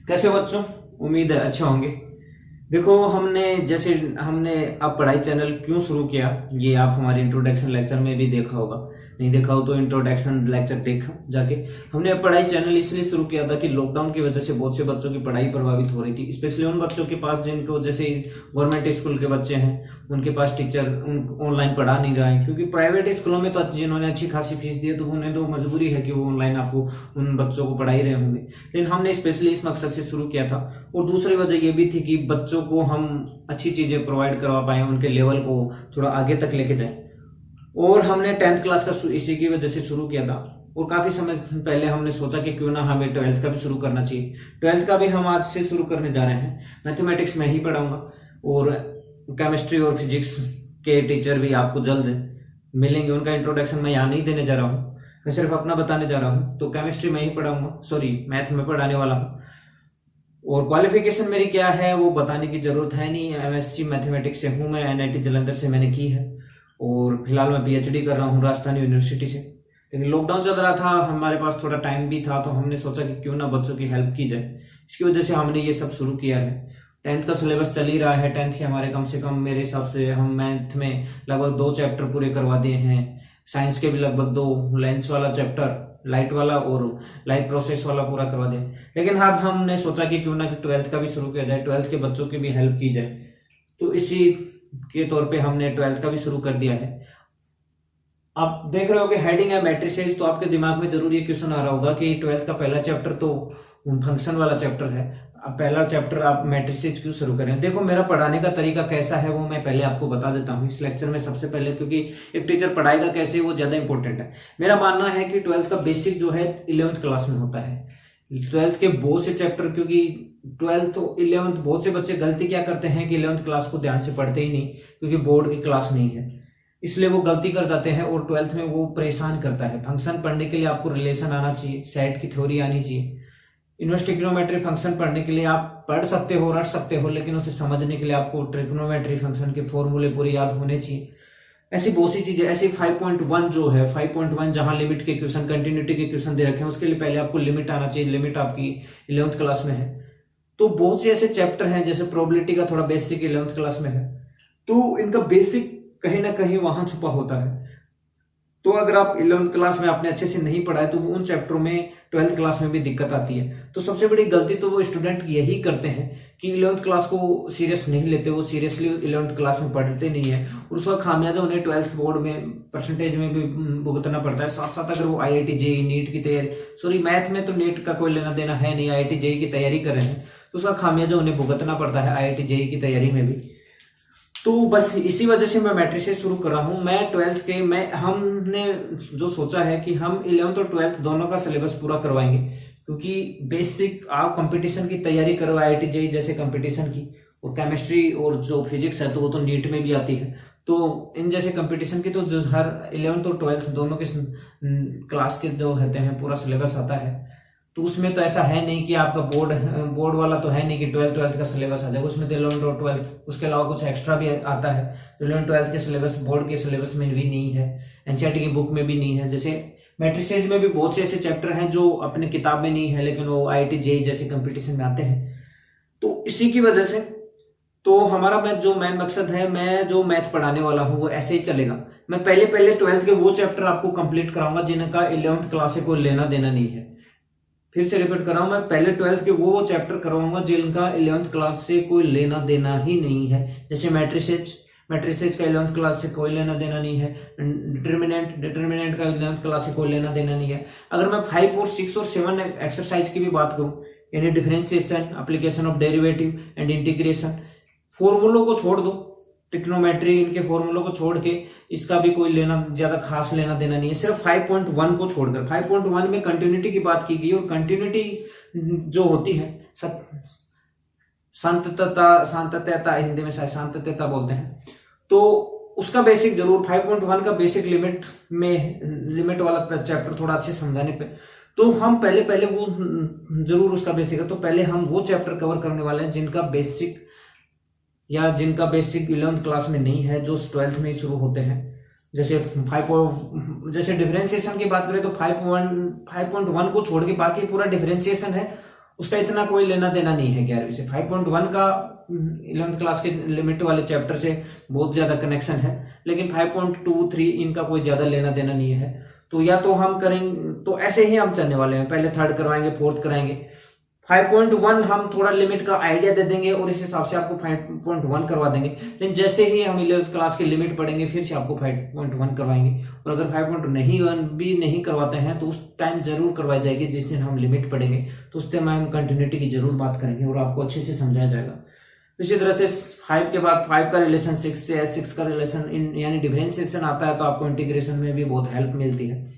कैसे बच्चों, उम्मीद है अच्छे होंगे। देखो हमने अब पढ़ाई चैनल क्यों शुरू किया, ये आप हमारे इंट्रोडक्शन लेक्चर में भी देखा होगा। नहीं देखा हो तो इंट्रोडक्शन लेक्चर देखा जाके। हमने अब पढ़ाई चैनल इसलिए शुरू किया था कि लॉकडाउन की वजह से बहुत से बच्चों की पढ़ाई प्रभावित हो रही थी, स्पेशली उन बच्चों के पास जिनको जैसे गवर्नमेंट स्कूल के बच्चे हैं, उनके पास टीचर ऑनलाइन पढ़ा नहीं रहा है, क्योंकि प्राइवेट स्कूलों में तो जिन्होंने अच्छी खासी फीस दी है तो उन्हें तो मजबूरी है कि वो ऑनलाइन आपको उन बच्चों को पढ़ा ही रहे होंगे। लेकिन हमने स्पेशली इस मकसद से शुरू किया था। और दूसरी वजह ये भी थी कि बच्चों को हम अच्छी चीजें प्रोवाइड करवा पाए, उनके लेवल को थोड़ा आगे तक लेके जाएं। और हमने 10th क्लास का इसी की वजह से शुरू किया था। और काफी समय पहले हमने सोचा कि क्यों ना हमें 12th का भी शुरू करना चाहिए। 12th का भी हम आज से शुरू करने जा रहे हैं। मैथमेटिक्स में ही पढ़ाऊंगा और केमिस्ट्री और फिजिक्स के टीचर भी आपको जल्द मिलेंगे। उनका इंट्रोडक्शन मैं यहाँ नहीं देने जा रहा हूँ, मैं सिर्फ अपना बताने जा रहा हूँ। तो केमिस्ट्री में ही पढ़ाऊंगा, मैथ में पढ़ाने वाला हूँ। और क्वालिफिकेशन मेरी क्या है वो बताने की जरूरत है नहीं। MSc मैथमेटिक्स से हूँ मैं, NIT जालंधर से मैंने की है। और फिलहाल मैं PhD कर रहा हूँ राजस्थान यूनिवर्सिटी से। लेकिन लॉकडाउन चल रहा था, हमारे पास थोड़ा टाइम भी था, तो हमने सोचा कि क्यों ना बच्चों की हेल्प की जाए। इसकी वजह से हमने ये सब शुरू किया है। 10th का सिलेबस चल ही रहा है। 10th के हमारे कम से कम मेरे हिसाब से हम मैथ में लगभग 2 चैप्टर पूरे करवा दिए हैं। साइंस के भी लगभग 2, लेंस वाला चैप्टर लाइट वाला और लाइट प्रोसेस वाला पूरा करवा दिया। लेकिन अब हमने सोचा कि क्यों ना कि 12th का भी शुरू किया जाए, 12th के बच्चों की भी हेल्प की जाए। तो इसी के तौर पे हमने 12th का भी शुरू कर दिया है। आप देख रहे हो कि हेडिंग है मैट्रिसेस, तो आपके दिमाग में जरूर ये क्वेश्चन आ रहा होगा कि 12th का पहला चैप्टर तो फंक्शन वाला चैप्टर है, अब पहला चैप्टर आप मैट्रिसेस क्यों शुरू करें। देखो, मेरा पढ़ाने का तरीका कैसा है वो मैं पहले आपको बता देता हूँ इस लेक्चर में सबसे पहले, क्योंकि एक टीचर पढ़ाएगा कैसे वो ज्यादा इंपॉर्टेंट है। मेरा मानना है कि 12th का बेसिक जो है 11th क्लास में होता है। 12th के बहुत से चैप्टर, क्योंकि 12th तो 11th बहुत से बच्चे गलती क्या करते हैं कि 11th क्लास को ध्यान से पढ़ते ही नहीं, क्योंकि बोर्ड की क्लास नहीं है, इसलिए वो गलती कर जाते हैं और 12th में वो परेशान करता है। फंक्शन पढ़ने के लिए आपको रिलेशन आना चाहिए, सेट की थ्योरी आनी चाहिए। इनवर्स ट्रिग्नोमेट्री फंक्शन पढ़ने के लिए आप पढ़ सकते हो, रट सकते हो, लेकिन उसे समझने के लिए आपको ट्रिग्नोमेट्री फंक्शन के फॉर्मूले पूरे याद होने चाहिए। ऐसी बहुत सी चीजें, ऐसी 5.1 जो है 5.1 जहां लिमिट के क्वेश्चन, कंटिन्यूटी के क्वेश्चन दे रखे हैं, उसके लिए पहले आपको लिमिट आना चाहिए। लिमिट आपकी 11th क्लास में है। तो बहुत से ऐसे चैप्टर हैं, जैसे प्रोबेबिलिटी का थोड़ा बेसिक 11th क्लास में है, तो इनका बेसिक कहीं ना कहीं वहां छुपा होता है। तो अगर आप 11th क्लास में आपने अच्छे से नहीं पढ़ा है तो उन चैप्टरों में 12th क्लास में भी दिक्कत आती है। तो सबसे बड़ी गलती तो वो स्टूडेंट यही करते हैं कि 11th क्लास को सीरियस नहीं लेते, वो सीरियसली 11th क्लास में पढ़ते नहीं है, और उसका खामियाजा उन्हें 12th बोर्ड में परसेंटेज में भी भुगतना पड़ता है। साथ साथ अगर वो IIT JEE नीट की तैयारी, मैथ में तो नीट का कोई लेना देना है नहीं, IIT JEE की तैयारी कर रहे हैं, तो उसका खामियाजा उन्हें भुगतना पड़ता है IIT JEE की तैयारी में भी। तो बस इसी वजह से मैं मैट्रिसेस शुरू कर रहा हूं। मैं 12th के हमने जो सोचा है कि हम 11th और 12th दोनों का सिलेबस पूरा करवाएंगे, क्योंकि बेसिक आप कंपटीशन की तैयारी करो IIT JEE जैसे कंपटीशन की, और केमिस्ट्री और जो फिजिक्स है तो वो तो नीट में भी आती है। तो इन जैसे कंपटीशन की तो जो हर 11th और 12th दोनों के क्लास के जो होते हैं पूरा सिलेबस आता है। तो उसमें तो ऐसा है नहीं कि आपका बोर्ड वाला तो है नहीं कि 12th का सिलेबस आ जाएगा, उसमें 11th और 12th उसके अलावा कुछ एक्स्ट्रा भी आता है। 11th-12th के सिलेबस बोर्ड के सिलेबस में भी नहीं है, NCERT की बुक में भी नहीं है। जैसे मैट्रिसेस में भी बहुत से ऐसे चैप्टर हैं जो अपने किताब में नहीं है, लेकिन वो IIT JEE जैसे कंपटीशन में आते हैं। तो इसी की वजह से तो हमारा जो मेन मकसद है, मैं जो मैथ पढ़ाने वाला हूँ वो ऐसे ही चलेगा। मैं पहले 12th के वो चैप्टर आपको कंप्लीट कराऊंगा जिनका 11th क्लास से कोई लेना देना नहीं है। फिर से रिपीट कर रहा हूं, मैं पहले 12th के वो चैप्टर करवाऊंगा जिनका 11th क्लास से कोई लेना देना ही नहीं है। जैसे मैट्रिसेस का 11th क्लास से कोई लेना देना नहीं है। डिटर्मिनेंट का 11th क्लास से कोई लेना देना नहीं है। अगर मैं 5 और 6 और 7 एक्सरसाइज की भी बात करूं, यानी differentiation, application of derivative and integration, फॉर्मूलों को छोड़ दो, ट्रिग्नोमेट्री इनके फॉर्मूलों को छोड़ के इसका भी कोई ज्यादा खास लेना देना नहीं है। सिर्फ 5.1 को छोड़कर 5.1 में कंटिन्यूटी की बात की गई, और कंटिन्यूटी जो होती है शांतता हिंदी में शायद शांतता बोलते हैं, तो उसका बेसिक जरूर 5.1 का बेसिक लिमिट वाला चैप्टर थोड़ा अच्छे समझाने पे तो हम पहले वो जरूर उसका बेसिक है। तो पहले हम वो चैप्टर कवर करने वाले हैं जिनका बेसिक 11th क्लास में नहीं है, जो 12th में ही शुरू होते हैं। जैसे डिफरेंशिएशन की बात करें तो 5.1 को छोड़ के बाकी पूरा डिफरेंशिएशन है, उसका इतना कोई लेना देना नहीं है 11वीं से। 5.1 का 11th क्लास के लिमिट वाले चैप्टर से बहुत ज्यादा कनेक्शन है, लेकिन 5.2, 3 इनका कोई ज्यादा लेना देना नहीं है। तो या तो हम करेंगे, तो ऐसे ही हम चलने वाले हैं, पहले 3rd करवाएंगे, 4th कराएंगे। 5.1 हम थोड़ा लिमिट का आइडिया दे देंगे और इस हिसाब से आपको 5.1 करवा देंगे। लेकिन जैसे ही हम 11th क्लास की लिमिट पढ़ेंगे फिर से आपको 5.1 करवाएंगे। और अगर 5.1 भी नहीं करवाते हैं तो उस टाइम जरूर करवाई जाएगी जिस दिन हम लिमिट पढ़ेंगे, तो उस टाइम हम कंटिन्यूटी की जरूर बात करेंगे और आपको अच्छे से समझाया जाएगा। इसी तरह से 5 के बाद 5 का रिलेशन 6 से, 6 का रिलेशन यानी डिफरेंशिएशन आता है तो आपको इंटीग्रेशन में भी बहुत हेल्प मिलती है।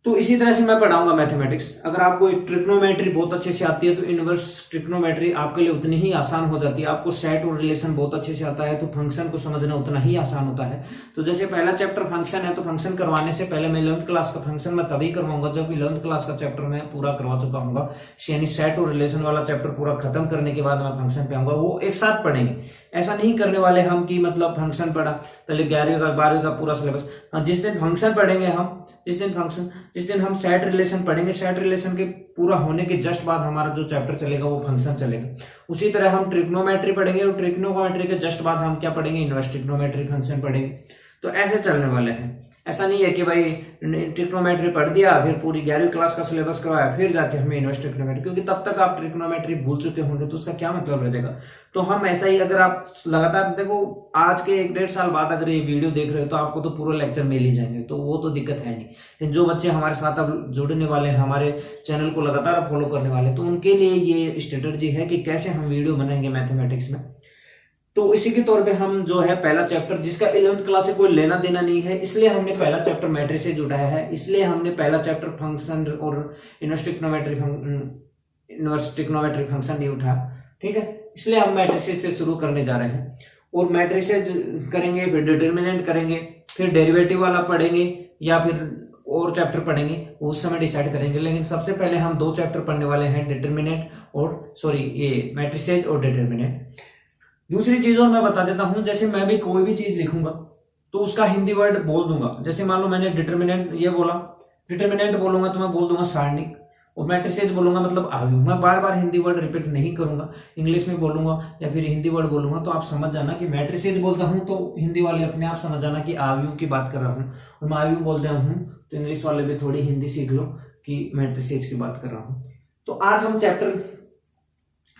तो इसी तरह से मैं पढ़ाऊंगा मैथमेटिक्स। अगर आपको ट्रिग्नोमेट्री बहुत अच्छे से आती है तो इनवर्स ट्रिग्नोमेट्री आपके लिए उतनी ही आसान हो जाती है। आपको सेट और रिलेशन बहुत अच्छे से आता है तो फंक्शन को समझना उतना ही आसान होता है। तो जैसे पहला चैप्टर फंक्शन है, तो फंक्शन करवाने से पहले मैं 11th क्लास का फंक्शन मैं तभी करवाऊंगा जब 11th क्लास का चैप्टर मैं पूरा करवा चुका हूँ, यानी सेट और रिलेशन वाला चैप्टर पूरा खत्म करने के बाद मैं फंक्शन पे आऊंगा। वो एक साथ पढ़ेंगे, ऐसा नहीं करने वाले हम कि मतलब फंक्शन पढ़ा पहले 11वीं का 12वीं का पूरा सिलेबस। जिस दिन फंक्शन पढ़ेंगे हम, जिस दिन हम सेट रिलेशन पढ़ेंगे, सेट रिलेशन के पूरा होने के जस्ट बाद हमारा जो चैप्टर चलेगा वो फंक्शन चलेगा। उसी तरह हम ट्रिग्नोमेट्री पढ़ेंगे और ट्रिग्नोमेट्री के जस्ट बाद हम क्या पढ़ेंगे, इनवर्स ट्रिग्नोमेट्री फंक्शन पढ़ेंगे। तो ऐसे चलने वाले हैं। ऐसा नहीं है कि भाई ट्रिग्नोमेट्री पढ़ दिया फिर पूरी 11वीं क्लास का सिलेबस करवाया फिर जाके हमें इनवर्स ट्रिग्नोमेट्री, क्योंकि तब तक आप ट्रिग्नोमेट्री भूल चुके होंगे तो उसका क्या मतलब रह जाएगा। तो हम ऐसा ही, अगर आप लगातार देखो आज के 1-1.5 साल बाद अगर ये वीडियो देख रहे हो तो आपको तो पूरा लेक्चर मिल ही जाएंगे, तो वो तो दिक्कत है नहीं। जो बच्चे हमारे साथ अब जुड़ने वाले हैं, हमारे चैनल को लगातार फॉलो करने वाले, तो उनके लिए ये स्ट्रेटजी है कि कैसे हम वीडियो बनाएंगे मैथमेटिक्स में। तो इसी के तौर पे हम जो है पहला चैप्टर जिसका 11th क्लास से कोई लेना देना नहीं है, इसलिए हमने पहला चैप्टर मैट्रिसेस उठाया है, इसलिए हमने पहला चैप्टर फंक्शन और इनवर्स ट्रिग्नोमेट्री फंक्शन नहीं उठाया, ठीक है। इसलिए हम मैट्रिसेस से शुरू करने जा रहे हैं और मैट्रिसेस करेंगे, फिर डिटर्मिनेंट करेंगे, फिर डेरिवेटिव वाला पढ़ेंगे या फिर और चैप्टर पढ़ेंगे, उस समय डिसाइड करेंगे। लेकिन सबसे पहले हम 2 चैप्टर पढ़ने वाले हैं, डिटर्मिनेंट और ये मैट्रिसेस और डिटर्मिनेंट। दूसरी चीज और मैं बता देता हूं, जैसे मैं भी कोई भी चीज लिखूंगा तो उसका हिंदी वर्ड बोल दूंगा। जैसे मान लो मैंने डिटर्मिनेंट ये बोला, डिटर्मिनेंट बोलूंगा तो मैं बोल दूंगा सारणिक, और मैट्रिसेस बोलूंगा मतलब आव्यूह। मैं बार बार हिंदी वर्ड रिपीट नहीं करूंगा, इंग्लिश में बोलूंगा या फिर हिंदी वर्ड बोलूंगा तो आप समझ जाना कि मैट्रिसेस बोलता हूं तो हिंदी वाले अपने आप समझ जाना कि आव्यूह की बात कर रहा हूं, और मैं आव्यूह बोलता हूं तो इंग्लिश वाले भी थोड़ी हिंदी सीख लो कि मैट्रिसेस की बात कर रहा हूं। तो आज हम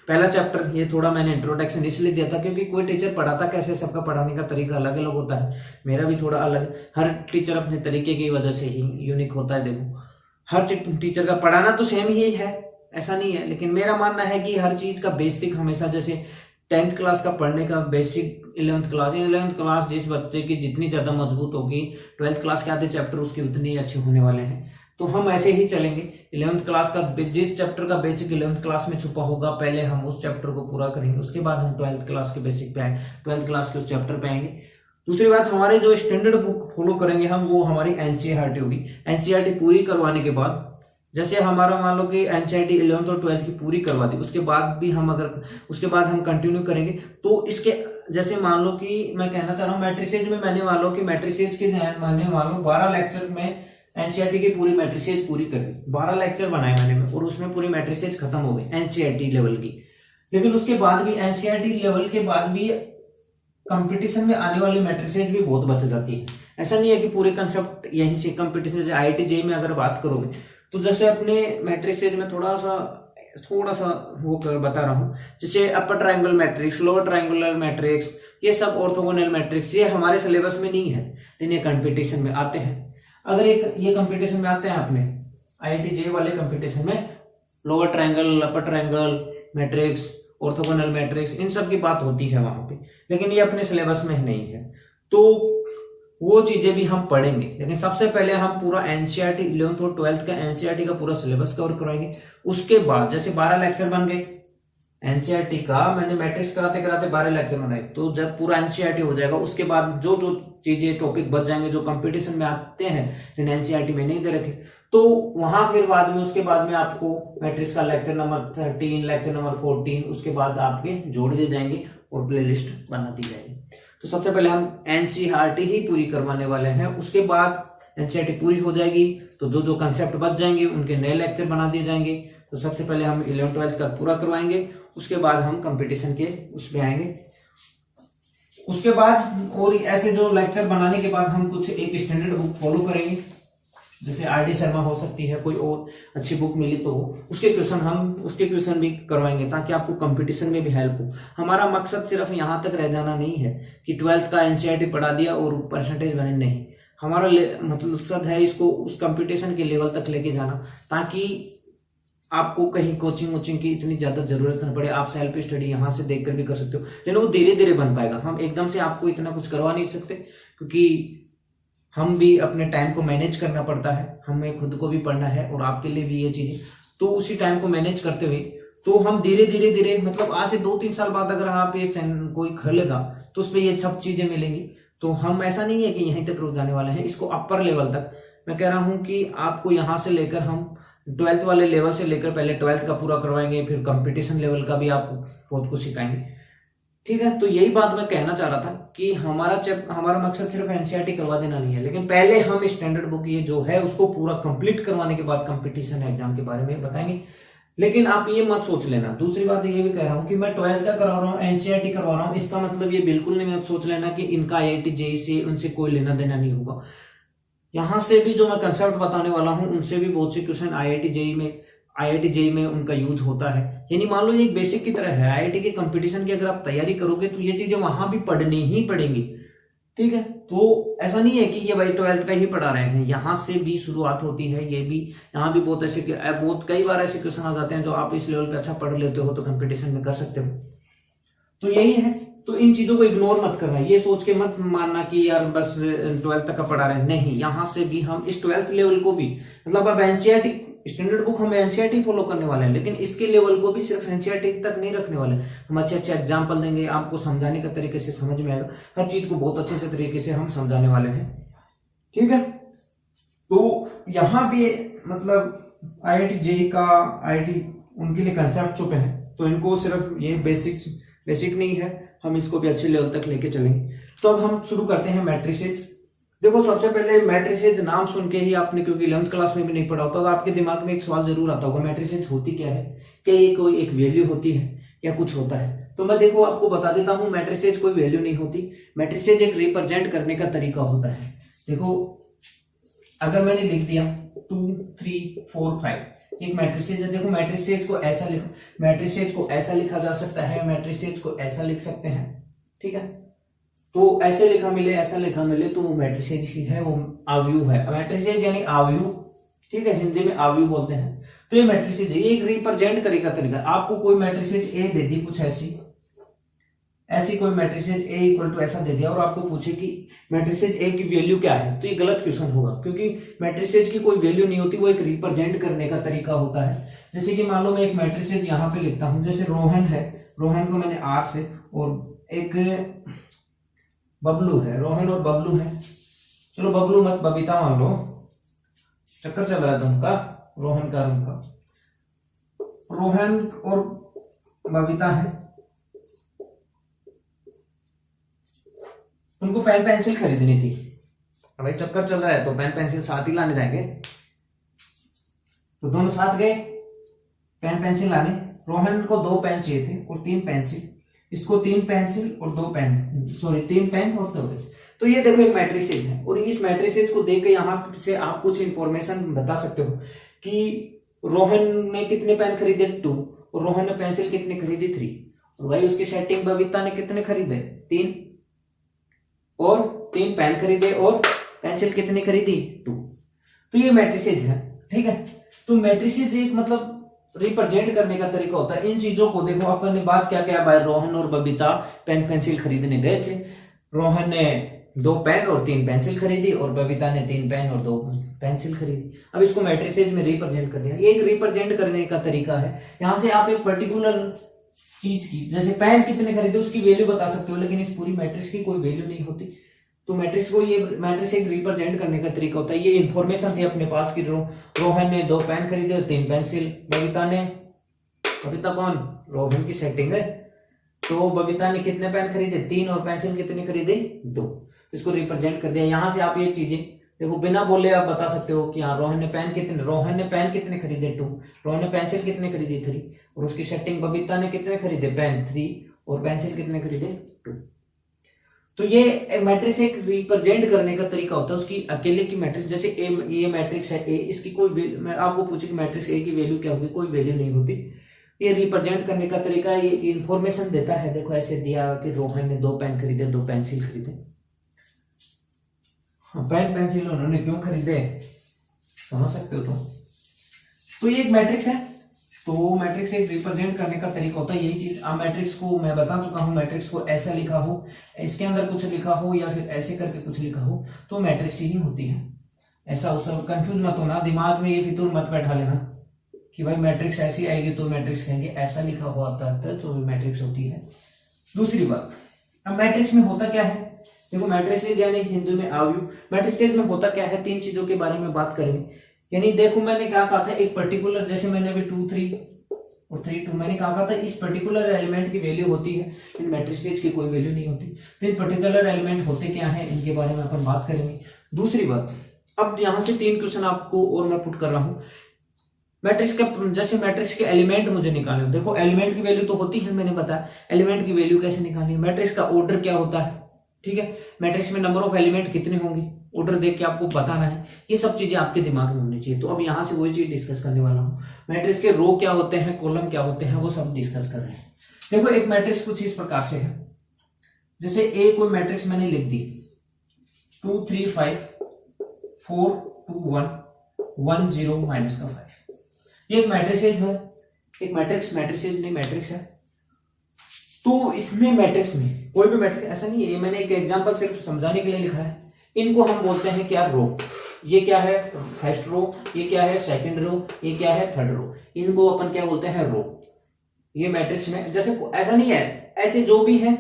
पहला चैप्टर, ये थोड़ा मैंने इंट्रोडक्शन इसलिए दिया था क्योंकि कोई टीचर पढ़ाता कैसे, सबका पढ़ाने का तरीका अलग अलग होता है, मेरा भी थोड़ा अलग, हर टीचर अपने तरीके की वजह से ही यूनिक होता है। देखो हर टीचर का पढ़ाना तो सेम ही है, ऐसा नहीं है, लेकिन मेरा मानना है कि हर चीज का बेसिक हमेशा, जैसे 10th क्लास का पढ़ने का बेसिक 11th क्लास जिस बच्चे की जितनी ज्यादा मजबूत होगी 12th क्लास के आधे चैप्टर उसके उतने ही अच्छे होने वाले हैं। तो हम ऐसे ही चलेंगे, 11th क्लास का जिस चैप्टर का बेसिक 11th क्लास में छुपा होगा पहले हम उस चैप्टर को पूरा करेंगे, उसके बाद हम 12th क्लास के बेसिक पे आएंगे, 12th क्लास के उस चैप्टर पे आएंगे। दूसरी बात, हमारे जो स्टैंडर्ड बुक फॉलो करेंगे हम, वो हमारी एनसीईआरटी होगी। एनसीईआरटी पूरी करवाने के बाद, जैसे हमारा मान लो कि एनसीईआरटी 11th और 12th की पूरी करवा दी, उसके बाद हम कंटिन्यू करेंगे तो इसके, जैसे मान लो कि मैं कहना चाह रहा हूँ मैट्रिसेज में, मैंने मान लो कि मैट्रिसेज के मैंने मान लो 12 लेक्चर में एनसीईआरटी की पूरी मैट्रिसेज पूरी कर दी, 12 लेक्चर बनाए मैंने और उसमें पूरी मैट्रिसेज खत्म हो गई एनसीईआरटी लेवल की। लेकिन उसके बाद भी एनसीईआरटी लेवल के बाद भी कंपटीशन में आने वाली मैट्रिसेज भी बहुत बच जाती है। ऐसा नहीं है कि पूरे कंसेप्ट यहीं से कंपटीशन, जैसे IIT JEE में अगर बात करोगे तो जैसे अपने मैट्रिसेज में थोड़ा सा वो बता रहा हूँ, जैसे upper triangle matrix, lower triangular matrix, ये सब ऑर्थोगोनल मैट्रिक्स, ये हमारे सिलेबस में नहीं है लेकिन ये कंपटीशन में आते हैं। अगर ये कंपटीशन में आते हैं अपने IIT JEE वाले कंपटीशन में, लोअर ट्रायंगल, अपर ट्रायंगल मैट्रिक्स, ऑर्थोगोनल मैट्रिक्स, इन सब की बात होती है वहां पे, लेकिन ये अपने सिलेबस में नहीं है, तो वो चीजें भी हम पढ़ेंगे। लेकिन सबसे पहले हम पूरा एनसीईआरटी 11th और 12th का एनसीईआरटी का पूरा सिलेबस कवर करवाएंगे। उसके बाद जैसे 12 लेक्चर बन गए एनसीईआरटी का, मैंने मैट्रिक्स कराते कराते 12 लेक्चर बनाए, तो जब पूरा एनसीईआरटी हो जाएगा उसके बाद जो जो चीजें टॉपिक बच जाएंगे जो कंपटीशन में आते हैं लेकिन एनसीईआरटी में नहीं दे रखे, तो वहां फिर बाद में उसके बाद में आपको मैट्रिक्स का लेक्चर नंबर 13, लेक्चर नंबर 14 उसके बाद आपके जोड़ दिए जाएंगे और प्ले लिस्ट बना दी जाएगी। तो सबसे पहले हम एनसीईआरटी ही पूरी करवाने वाले हैं, उसके बाद एनसीईआरटी पूरी हो जाएगी तो जो जो कंसेप्ट बच जाएंगे उनके नए लेक्चर बना दिए जाएंगे, तो सबसे पहले हम 11th-12th का पूरा करवाएंगे, उसके बाद हम कंपटीशन के उसमें आएंगे। उसके बाद और ऐसे जो लेक्चर बनाने के बाद हम कुछ एक स्टैंडर्ड बुक फॉलो करेंगे, जैसे आर.डी. शर्मा हो सकती है, कोई और अच्छी बुक मिली तो उसके क्वेश्चन भी करवाएंगे, ताकि आपको कंपटीशन में भी हेल्प हो। हमारा मकसद सिर्फ यहाँ तक रह जाना नहीं है कि 12th का एनसीईआरटी पढ़ा दिया और परसेंटेज बने, नहीं। हमारा मकसद है इसको उस कंपटीशन के लेवल तक लेके जाना, ताकि आपको कहीं कोचिंग की इतनी ज्यादा जरूरत न पड़े। आप सेल्फ स्टडी यहाँ से देखकर भी कर सकते हो, लेकिन वो धीरे धीरे बन पाएगा। हम एकदम से आपको इतना कुछ करवा नहीं सकते, क्योंकि हम भी अपने टाइम को मैनेज करना पड़ता है, हमें खुद को भी पढ़ना है और आपके लिए भी ये चीजें। तो उसी टाइम को मैनेज करते हुए तो हम धीरे धीरे मतलब आज से 2-3 साल बाद अगर आप ये चैनल कोई खोलेगा तो उसपे ये सब चीजें मिलेंगी। तो हम ऐसा नहीं है कि यहीं तक रुक जाने वाले हैं, इसको अपर लेवल तक मैं कह रहा हूं कि आपको यहाँ से लेकर हम 12th वाले लेवल से लेकर पहले 12th का पूरा करवाएंगे, फिर कंपटीशन लेवल का भी आपको बहुत कुछ सिखाएंगे, ठीक है। तो यही बात मैं कहना चाह रहा था कि हमारा मकसद सिर्फ एनसीईआरटी करवा देना नहीं है, लेकिन पहले हम स्टैंडर्ड बुक ये जो है उसको पूरा कंप्लीट करवाने के बाद कंपटीशन एग्जाम के बारे में बताएंगे। लेकिन आप ये मत सोच लेना, दूसरी बात ये भी कह रहा हूँ कि मैं 12th का करवा रहा हूँ, एनसीईआरटी करवा रहा हूँ, इसका मतलब ये बिल्कुल नहीं मत सोच लेना कि इनका आईआईटी जेईई से उनसे कोई लेना देना नहीं होगा। यहाँ से भी जो मैं कंसेप्ट बताने वाला हूँ उनसे भी बहुत से क्वेश्चन आईआईटी जेईई में उनका यूज होता है। यानी मान लो ये एक बेसिक की तरह है, आईआईटी के कंपटीशन की अगर आप तैयारी करोगे तो ये चीजें वहां भी पढ़नी ही पड़ेंगी, ठीक है। तो ऐसा नहीं है कि ये भाई 12th का ही पढ़ा रहे हैं, यहाँ से भी शुरुआत होती है। ये भी यहाँ भी बहुत कई बार ऐसे क्वेश्चन आ जाते हैं जो आप इस लेवल पे अच्छा पढ़ लेते हो तो कंपटीशन में कर सकते हो। तो यही है, तो इन चीजों को इग्नोर मत करना, ये सोच के मत मानना कि यार बस 12th तक का पढ़ा रहे हैं, नहीं। यहाँ से भी हम इस 12th लेवल को भी, मतलब अब एनसीईआरटी स्टैंडर्ड बुक हम एनसीईआरटी फॉलो करने वाले हैं, लेकिन इसके लेवल को भी सिर्फ एनसीईआरटी तक नहीं रखने वाले। हम अच्छे एग्जाम्पल देंगे, आपको समझाने का तरीके से समझ में आएगा, हर चीज को बहुत अच्छे से तरीके से हम समझाने वाले हैं, ठीक है। तो यहाँ भी मतलब आईआईटी जेईई का आईआईटी उनके लिए कंसेप्ट चुके हैं, तो इनको सिर्फ ये बेसिक नहीं है, हम इसको भी अच्छे लेवल तक लेके चलेंगे। तो अब हम शुरू करते हैं मैट्रिसेज। देखो सबसे पहले मैट्रिसेज नाम सुन के ही आपने, क्योंकि 11th क्लास में भी नहीं पढ़ा होता, तो आपके दिमाग में एक सवाल जरूर आता होगा, मैट्रिसेज होती क्या है, क्या ये कोई एक वैल्यू होती है या कुछ होता है। तो मैं देखो आपको बता देता हूँ, मैट्रिसेज कोई वैल्यू नहीं होती, मैट्रिसेज एक रिप्रेजेंट करने का तरीका होता है। देखो अगर मैंने लिख दिया 2 3 4 5 एक मैट्रिसेज है। देखो मैट्रिसेज को ऐसा लिखो, मैट्रिसेज को ऐसा लिखा जा सकता है, मैट्रिसेज को ऐसा लिख सकते हैं, ठीक है। तो ऐसे लिखा मिले ऐसा लिखा मिले तो वो मैट्रिसेज ही है, वो आव्यूह है। मैट्रिसेज यानी आव्यूह, ठीक है, हिंदी में आव्यूह बोलते हैं। तो ये मैट्रिसेज है, ये एक रिप्रेजेंट करेगा तरीका। आपको कोई मैट्रिसेज ए दे दी, कुछ ऐसी कोई मैट्रिसेज ए इक्वल टू ऐसा दे दिया, और आपको पूछे कि मैट्रिसेज ए की वैल्यू क्या है, तो ये गलत क्वेश्चन होगा, क्योंकि मैट्रिसेज की कोई वैल्यू नहीं होती, वो एक रिप्रेजेंट करने का तरीका होता है। जैसे कि मान लो मैं एक मैट्रिसेज यहाँ पे लिखता हूं, जैसे रोहन है, रोहन को मैंने आर से, और एक बबलू है, रोहन और बबलू है, चलो बबलू मत बबीता मान लो, चक्कर चल रहा है तुमका, रोहन का उनका, रोहन और बबीता है, उनको पेन पेंसिल खरीदनी थी। भाई चक्कर चल रहा है तो पेन पेंसिल साथ ही लाने जाएंगे, तो दोनों साथ गए पेन पेंसिल लाने। रोहन को 2 पेन चाहिए थे और 3 पेंसिल, इसको 3 पेंसिल और 2 पेन, 3 पेन और 2 पेन। तो ये देखो एक मैट्रिसेज है, और इस मैट्रिसेज को देख के यहाँ से आप कुछ इंफॉर्मेशन बता सकते हो कि रोहन ने कितने पेन खरीदे 2, और रोहन ने पेंसिल कितने खरीदी 3, और भाई उसकी सेटिंग बबीता ने कितने खरीदे 3, और 3 पेन खरीदे, और पेंसिल कितनी खरीदी 2। तो ये मैट्रिसेज है, ठीक है। तो मैट्रिसेज एक मतलब रिप्रेजेंट करने का तरीका होता है। इन चीजों को देखो, अपन ने बात क्या क्या, भाई रोहन और बबीता पेन पेंसिल खरीदने गए थे, रोहन ने 2 पेन और 3 पेंसिल खरीदी, और बबीता ने 3 पेन और 2 पेंसिल खरीदी। अब इसको मैट्रिसेज में रिप्रेजेंट कर दिया, ये एक रिप्रेजेंट करने का तरीका है। यहाँ से आप एक पर्टिकुलर चीज की, जैसे पेन कितने खरीदे उसकी वैल्यू बता सकते हो, लेकिन इस पूरी मैट्रिक्स की कोई वैल्यू नहीं होती। तो मैट्रिक्स को, ये मैट्रिक्स एक रिप्रेजेंट करने का तरीका होता है। ये इंफॉर्मेशन थी अपने पास की, रोहन ने 2 पेन खरीदे, 3 पेंसिल, बबीता कौन, रोहन की सेटिंग है, तो बबीता ने कितने पेन खरीदे 3, और पेंसिल कितने खरीदे 2, इसको रिप्रेजेंट कर दिया। यहाँ से आप ये चीजें देखो बिना बोले आप बता सकते हो कि हाँ रोहन ने पेन कितने खरीदे 2, रोहन ने पेंसिल कितने खरीदी 3, और उसकी सेटिंग बबीता ने कितने खरीदे पेन 3 और पेंसिल कितने खरीदे 2। तो ये मैट्रिक्स एक रिप्रेजेंट करने का तरीका होता है उसकी अकेले की मैट्रिक्स। जैसे ए, ये मैट्रिक्स है ए, इसकी कोई मैं आपको पूछे कि मैट्रिक्स ए की वैल्यू क्या होगी, कोई वैल्यू नहीं होती। ये रिप्रेजेंट करने का तरीका ये इंफॉर्मेशन देता है। देखो ऐसे दिया कि रोहन ने 2 पेन खरीदे 2 पेंसिल खरीदे। हाँ, पेन पेंसिल उन्होंने क्यों खरीदे समझ सकते हो तो ये एक मैट्रिक्स है। तो मैट्रिक्स एक रिप्रेजेंट करने का तरीका होता है यही चीज। अब मैट्रिक्स को मैं बता चुका हूं, मैट्रिक्स को ऐसा लिखा हो, इसके अंदर कुछ लिखा हो या फिर ऐसे करके कुछ लिखा हो तो मैट्रिक्स ही होती है। ऐसा हो सब कंफ्यूज मत होना, दिमाग में ये फितूर मत बैठा लेना कि भाई मैट्रिक्स ऐसी आएगी तो मैट्रिक्स कहेंगे, ऐसा लिखा हुआ आता है तो मैट्रिक्स होती है। दूसरी बात, अब मैट्रिक्स में होता क्या है, देखो मैट्रिसेस यानी हिंदी में आव्यूह। मैट्रिसेस में होता क्या है, 3 चीजों के बारे में बात करेंगे। यानी देखो मैंने क्या कहा था, एक पर्टिकुलर, जैसे मैंने अभी 2 3 और 3 2 मैंने कहा था इस पर्टिकुलर एलिमेंट की वैल्यू होती है, इन मैट्रिसेस की कोई वैल्यू नहीं होती। तो इन पर्टिकुलर एलिमेंट होते क्या है इनके बारे में अपन बात करेंगे। दूसरी बात, अब यहां से 3 क्वेश्चन आपको और मैं पुट कर रहा हूं मैट्रिक्स का। जैसे मैट्रिक्स के एलिमेंट मुझे निकालने, देखो एलिमेंट की वैल्यू तो होती है, मैंने बताया एलिमेंट की वैल्यू कैसे निकालनी। मैट्रिक्स का ऑर्डर क्या होता है, ठीक है, मैट्रिक्स में नंबर ऑफ एलिमेंट कितने होंगे, ऑर्डर देख के आपको बताना है। ये सब चीजें आपके दिमाग में होनी चाहिए। तो अब यहां से वही चीज डिस्कस करने वाला हूं। मैट्रिक्स के रो क्या होते हैं, कॉलम क्या होते हैं, वो सब डिस्कस कर रहे हैं। देखो एक मैट्रिक्स कुछ इस प्रकार से है, जैसे ए कोई मैट्रिक्स मैंने लिख दी 2 3 5 4 2 1 1 0 माइनस का 5, ये एक मैट्रिसेस है। एक मैट्रिसेस नहीं मैट्रिक्स है। तो इसमें मैट्रिक्स में कोई भी मैट्रिक्स ऐसा नहीं है, ये मैंने एक एग्जांपल सिर्फ समझाने के लिए लिखा है। इनको हम बोलते हैं क्या, रो। ये क्या है फर्स्ट रो, ये क्या है सेकंड रो, ये क्या है थर्ड रो, इनको अपन क्या बोलते हैं रो। ये मैट्रिक्स में जैसे ऐसा नहीं है, ऐसे जो भी है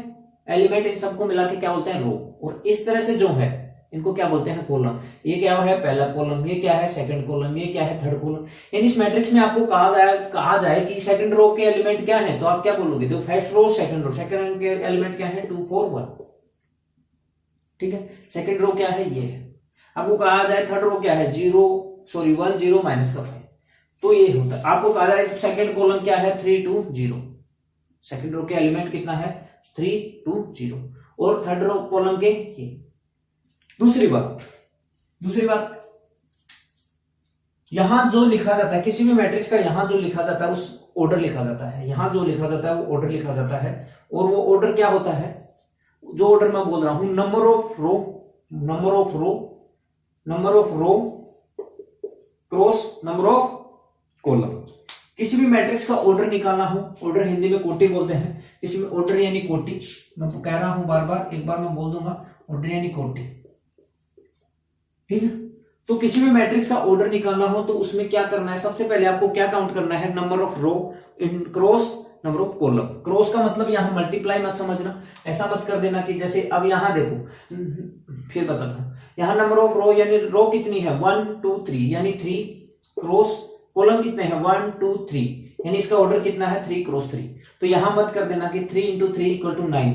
एलिमेंट इन सबको मिला के क्या बोलते हैं रो। और इस तरह से जो है इनको क्या बोलते हैं कॉलम। ये क्या है पहला कॉलम, ये क्या है सेकंड कॉलम, ये क्या है थर्ड कॉलम। यानी इस मैट्रिक्स में आपको कहा जाए कि सेकंड रो के एलिमेंट क्या है, तो आप क्या बोलोगे, तो first row second row, second के एलिमेंट क्या है 2 4 1, ठीक है। सेकंड रो क्या है ये है। आपको कहा जाए थर्ड रो क्या है 1 0 माइनस का 5, तो ये होता है। आपको कहा जाए सेकंड कॉलम क्या है 3 2 0, सेकंड रो के एलिमेंट कितना है 3 2 0, और थर्ड रो कॉलम के ये। दूसरी बात यहां जो लिखा जाता है किसी भी मैट्रिक्स का, यहां जो लिखा जाता है उस ऑर्डर लिखा जाता है, यहां जो लिखा जाता है वो ऑर्डर लिखा जाता है। और वो ऑर्डर क्या होता है, जो ऑर्डर मैं बोल रहा हूं, number of row cross number of column. किसी भी मैट्रिक्स का ऑर्डर निकालना हो, ऑर्डर हिंदी में कोटि बोलते हैं, किसी में ऑर्डर यानी कोटि, मैं तो कह रहा हूं बार बार, एक बार मैं बोल दूंगा ऑर्डर यानी कोटि, ठीक है। तो किसी भी मैट्रिक्स का ऑर्डर निकालना हो तो उसमें क्या करना है, सबसे पहले आपको क्या काउंट करना है, number of row in cross number of column. Cross का मतलब यहां मल्टीप्लाई मत समझना, ऐसा मत कर देना कि जैसे अब यहां देखो, फिर बताता हूं, यहां नंबर ऑफ रो यानी रो कितनी है 1 2 3 यानी 3 क्रॉस कॉलम कितने हैं 1 2 3 यानी इसका ऑर्डर कितना है 3 क्रॉस 3। तो यहां मत कर देना कि 3 × 3 = 9,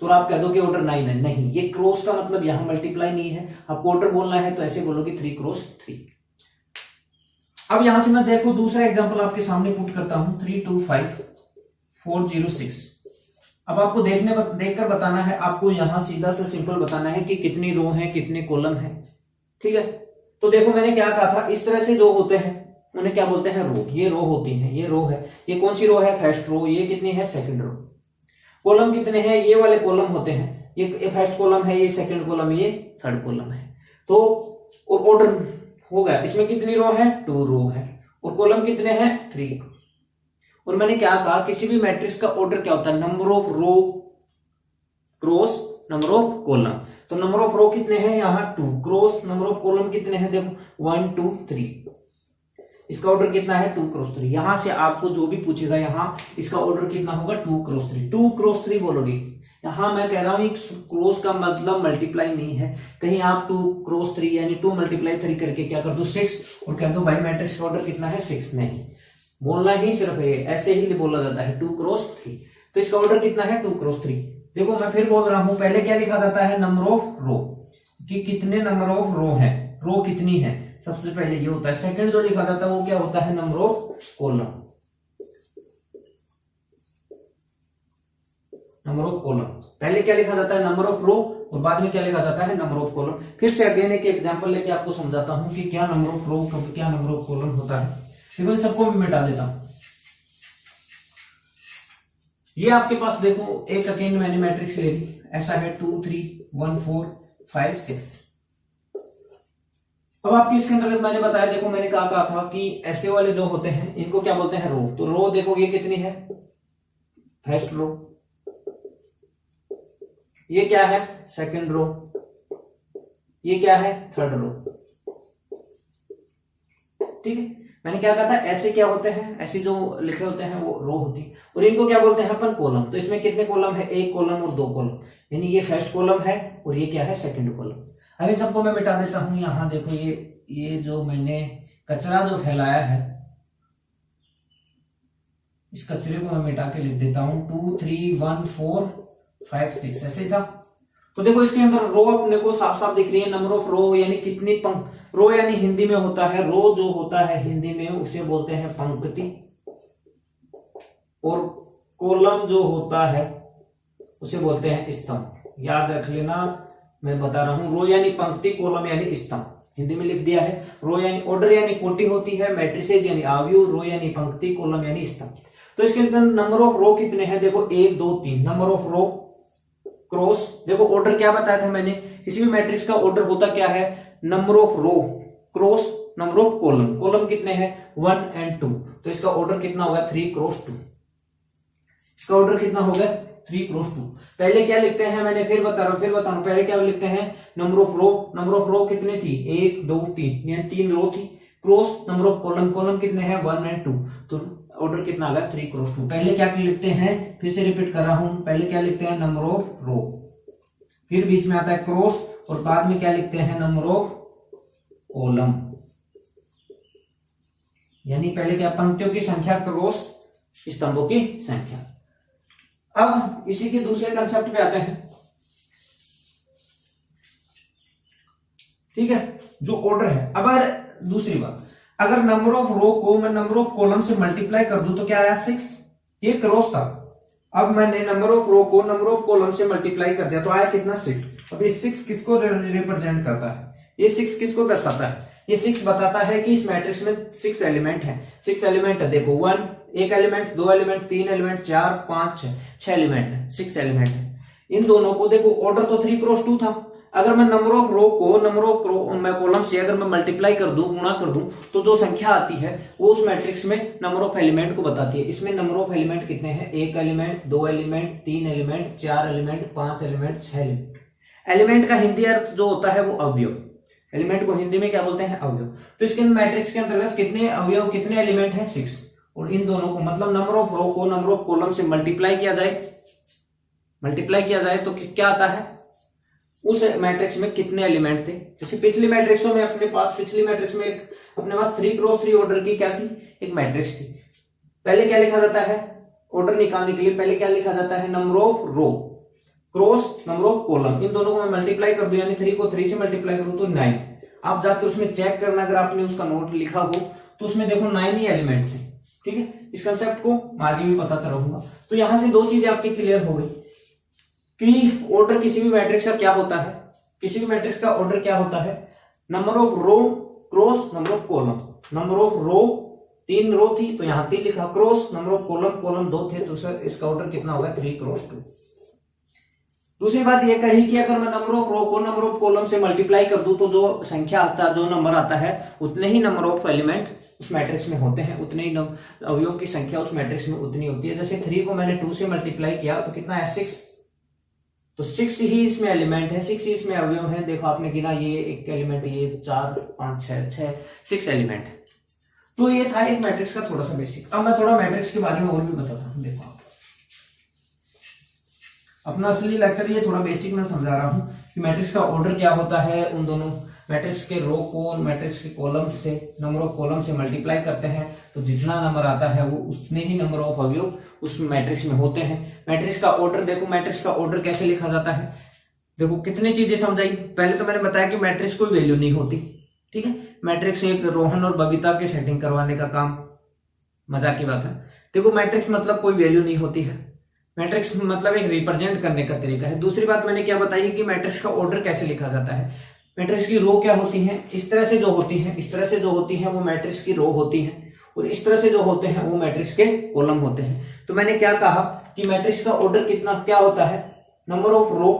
तो आप कह दो कि ऑर्डर 9 है, नहीं, ये क्रॉस का मतलब यहां मल्टीप्लाई नहीं है। आपको ऑर्डर बोलना है तो ऐसे बोलोगे 3 क्रॉस 3। अब यहां से मैं देखो दूसरा एग्जांपल आपके सामने पुट करता हूं 3 2 5 4 0 6। अब आपको देखकर बताना है, आपको यहां सीधा सा सिंपल बताना है कि कितनी रो है कितने कॉलम है, ठीक है। तो देखो मैंने क्या कहा था, इस तरह से जो होते हैं उन्हें क्या बोलते हैं रो। ये रो होती है, ये रो है, ये कौन सी रो है फर्स्ट रो, ये कितनी है सेकंड रो। कॉलम कितने हैं, ये वाले कॉलम होते हैं, ये फर्स्ट कॉलम है, ये सेकंड कॉलम, ये थर्ड कॉलम है। तो ऑर्डर हो गया, इसमें कितनी रो है 2 रो है, और कॉलम कितने हैं 3। और मैंने क्या कहा, किसी भी मैट्रिक्स का ऑर्डर क्या होता है, number of row cross number of column. तो नंबर ऑफ रो कितने हैं यहाँ 2 क्रॉस नंबर ऑफ कॉलम कितने हैं, देखो 1 2 3, इसका ऑर्डर कितना है 2 क्रॉस 3। यहां से आपको जो भी पूछेगा यहाँ इसका ऑर्डर कितना होगा 2 क्रॉस 3, 2 क्रॉस 3 बोलोगे। यहां मैं कह रहा हूं क्रॉस का मतलब मल्टीप्लाई नहीं है, कहीं आप 2 क्रॉस 3 यानी 2 × 3 करके क्या कर दो 6 और कह दो भाई मैट्रिक्स का ऑर्डर कितना है 6, नहीं, बोलना ही सिर्फ है, ऐसे ही बोला जाता है 2 क्रॉस 3। तो इसका ऑर्डर कितना है 2 क्रॉस 3। देखो मैं फिर बोल रहा हूं, पहले क्या लिखा जाता है नंबर ऑफ रो, कि कितने नंबर ऑफ रो है, रो कितनी है, सबसे पहले ये होता है। सेकंड जो लिखा जाता है वो क्या होता है, number of column, number of column. पहले क्या लिखा जाता है, नंबर ऑफ रो, और बाद में क्या लिखा जाता है, नंबर ऑफ कॉलम। फिर से अगेन एक एग्जांपल लेके आपको समझाता हूं कि क्या नंबर ऑफ रो कब क्या नंबर ऑफ कॉलम होता है। देखो इन सबको मैं मिटा देता हूं। ये आपके पास देखो एक अकेले मैंने मैट्रिक्स ले ली, ऐसा है 2 3 1 4 5 6। अब आपकी इसके अंतर्गत मैंने बताया, देखो मैंने कहा था कि ऐसे वाले जो होते हैं इनको क्या बोलते हैं, रो। तो रो देखो ये कितनी है, फर्स्ट रो, ये क्या है, सेकंड रो, ये क्या है, थर्ड रो। ठीक है, मैंने क्या कहा था, ऐसे क्या होते हैं, ऐसे जो लिखे होते हैं वो रो होती है, और इनको क्या बोलते हैं अपन, कॉलम। तो इसमें कितने कॉलम है, एक कॉलम और दो कॉलम, यानी ये फर्स्ट कॉलम है और ये क्या है, सेकंड कॉलम। अब इन सबको मैं मिटा देता हूं। यहां देखो ये जो मैंने कचरा जो फैलाया है, इस कचरे को मैं मिटा के लिख देता हूं, 2 3 1 4 5 6 ऐसे था। तो देखो इसके अंदर रो अपने को साफ साफ दिख रही है, नंबर ऑफ रो यानी कितनी रो यानी हिंदी में होता है, रो जो होता है हिंदी में उसे बोलते हैं पंक्ति, और कॉलम जो होता है उसे बोलते हैं स्तंभ। याद रख लेना, मैं बता रहा हूं, रो यानी पंक्ति, कॉलम यानी स्तंभ, हिंदी में लिख दिया है। रो यानी ऑर्डर यानी कोटि होती है, मैट्रिसेज यानी आव्यूह, रो यानी पंक्ति, कॉलम यानी स्तंभ। तो इसके अंदर नंबर ऑफ रो कितने हैं, देखो 1 2 3, नंबर ऑफ रो क्रॉस। देखो ऑर्डर क्या बताया था मैंने, किसी भी मैट्रिक्स का ऑर्डर होता क्या है, number of row cross number of column. Column कितने हैं, 1 और 2, तो इसका ऑर्डर कितना होगा, 3 क्रॉस 2। इसका ऑर्डर कितना होगा, 3 क्रॉस 2। पहले क्या लिखते हैं, मैंने फिर बता रहा हूं, पहले क्या लिखते हैं, number of row. Number of row कितने थी, 1 2 3, यानी 3 रो थी, cross number of column, column कितने हैं, 1 और 2, तो ऑर्डर कितना आ गया, 3 क्रॉस 2। पहले क्या लिखते हैं, फिर से रिपीट कर रहा हूं, पहले क्या लिखते हैं, नंबर ऑफ रो, फिर बीच में आता है क्रॉस, और बाद में क्या लिखते हैं, नंबर ऑफ कॉलम, यानी पहले क्या, पंक्तियों की संख्या क्रॉस स्तंभों की संख्या। अब इसी के दूसरे कंसेप्ट पे आते हैं। ठीक है, जो ऑर्डर है। अगर दूसरी बात, अगर नंबर ऑफ रो को मैं नंबर ऑफ कॉलम से मल्टीप्लाई कर दूं तो क्या आया, 6। ये क्रॉस था, अब मैंने नंबर ऑफ रो को नंबर ऑफ कॉलम से मल्टीप्लाई कर दिया तो आया कितना, 6। अब ये 6 किसको रिप्रेजेंट करता है, ये 6 किसको दर्शाता है, ये 6 बताता है कि इस मैट्रिक्स में 6 एलिमेंट हैं। 6 एलिमेंट है, देखो 1 एक एलिमेंट, 2 एलिमेंट, 3 एलिमेंट, 4 5 6 एलिमेंट है, 6 एलिमेंट है। इन दोनों को देखो, ऑर्डर तो 3 क्रॉस 2 था। अगर मैं नंबर ऑफ रो को नंबर ऑफ कॉलम से अगर मैं मल्टीप्लाई कर दूं, गुणा कर दूं, तो जो संख्या आती है वो उस मैट्रिक्स में नंबर ऑफ एलिमेंट को बताती है। इसमें नंबर ऑफ एलिमेंट कितने हैं, 1 element, 2 element, 3 element, 4 element, 5 element, 6 element. Element का हिंदी अर्थ जो होता है वो अवयव, एलिमेंट को हिंदी में क्या बोलते हैं, अवयव। तो इसके मैट्रिक्स के अंतर्गत कितने अवयव, कितने एलिमेंट हैं, 6। और इन दोनों को मतलब नंबर ऑफ रो को नंबर ऑफ कॉलम से मल्टीप्लाई किया जाए तो क्या आता है, उस मैट्रिक्स में कितने एलिमेंट थे। जैसे पिछली मैट्रिक्सों में अपने पास, पिछली मैट्रिक्स में अपने पास 3 क्रॉस 3 ऑर्डर की क्या थी, एक मैट्रिक्स थी। पहले क्या लिखा जाता है, ऑर्डर निकालने के लिए पहले क्या लिखा जाता है, number of row cross number of column. इन दोनों को मैं मल्टीप्लाई कर दूं, यानी 3 को 3 से मल्टीप्लाई करूं तो 9। आप जाके उसमें चेक करना, अगर आपने उसका नोट लिखा हो तो उसमें देखो 9 ही एलिमेंट थे। ठीक है, इस कंसेप्ट को आगे भी बताता रहूंगा। तो यहां से 2 चीजें आपकी क्लियर हो गई कि ऑर्डर किसी भी मैट्रिक्स का क्या होता है, किसी भी मैट्रिक्स का ऑर्डर क्या होता है, number of row cross number of column. Number of row 3 row थी तो यहां 3 लिखा, क्रॉस नंबर ऑफ कॉलम 2 थे, तो सर इसका ऑर्डर कितना होगा, 3 क्रॉस 2। दूसरी बात यह कही कि अगर मैं नंबर ऑफ रो को नंबर ऑफ कॉलम से मल्टीप्लाई कर दूं तो जो संख्या आता, जो नंबर आता है, उतने ही नंबर ऑफ एलिमेंट उस मैट्रिक्स में होते हैं, उतने ही अवयवों की संख्या उस मैट्रिक्स में उतनी होती है। जैसे 3 को मैंने 2 से मल्टीप्लाई किया तो कितना है, 6। तो 6 ही इसमें एलिमेंट है, 6 ही इसमें अवयव है। देखो आपने गिना, ये एक एलिमेंट, ये 4 5 6 6 एलिमेंट है। तो ये था एक मैट्रिक्स का थोड़ा सा बेसिक। अब मैं थोड़ा मैट्रिक्स के बारे में और भी बताता हूँ। देखो अपना असली लेक्चर ये थोड़ा बेसिक में समझा रहा हूं कि मैट्रिक्स का ऑर्डर क्या होता है। उन दोनों मैट्रिक्स के रो को मैट्रिक्स के कॉलम से, नंबर ऑफ कॉलम से मल्टीप्लाई करते हैं तो जितना नंबर आता है वो उतने ही नंबर ऑफ अवयव उस मैट्रिक्स में होते हैं। मैट्रिक्स का ऑर्डर देखो, मैट्रिक्स का ऑर्डर कैसे लिखा जाता है। देखो कितनी चीजें समझाई। पहले तो मैंने बताया कि मैट्रिक्स कोई वैल्यू नहीं होती, ठीक है। मैट्रिक्स एक रोहन और बबीता के सेटिंग करवाने का काम, मजाक की बात है। देखो मैट्रिक्स मतलब कोई वैल्यू नहीं होती है, मैट्रिक्स मतलब एक रिप्रेजेंट करने का तरीका है। दूसरी बात मैंने क्या बताई कि मैट्रिक्स का ऑर्डर कैसे लिखा जाता है। मैट्रिक्स की रो क्या होती है, इस तरह से जो होती है, इस तरह से जो होती है वो मैट्रिक्स की रो होती है, और इस तरह से जो होते हैं वो मैट्रिक्स के कॉलम होते हैं। तो मैंने क्या कहा कि मैट्रिक्स का ऑर्डर कितना क्या होता है, नंबर ऑफ रो,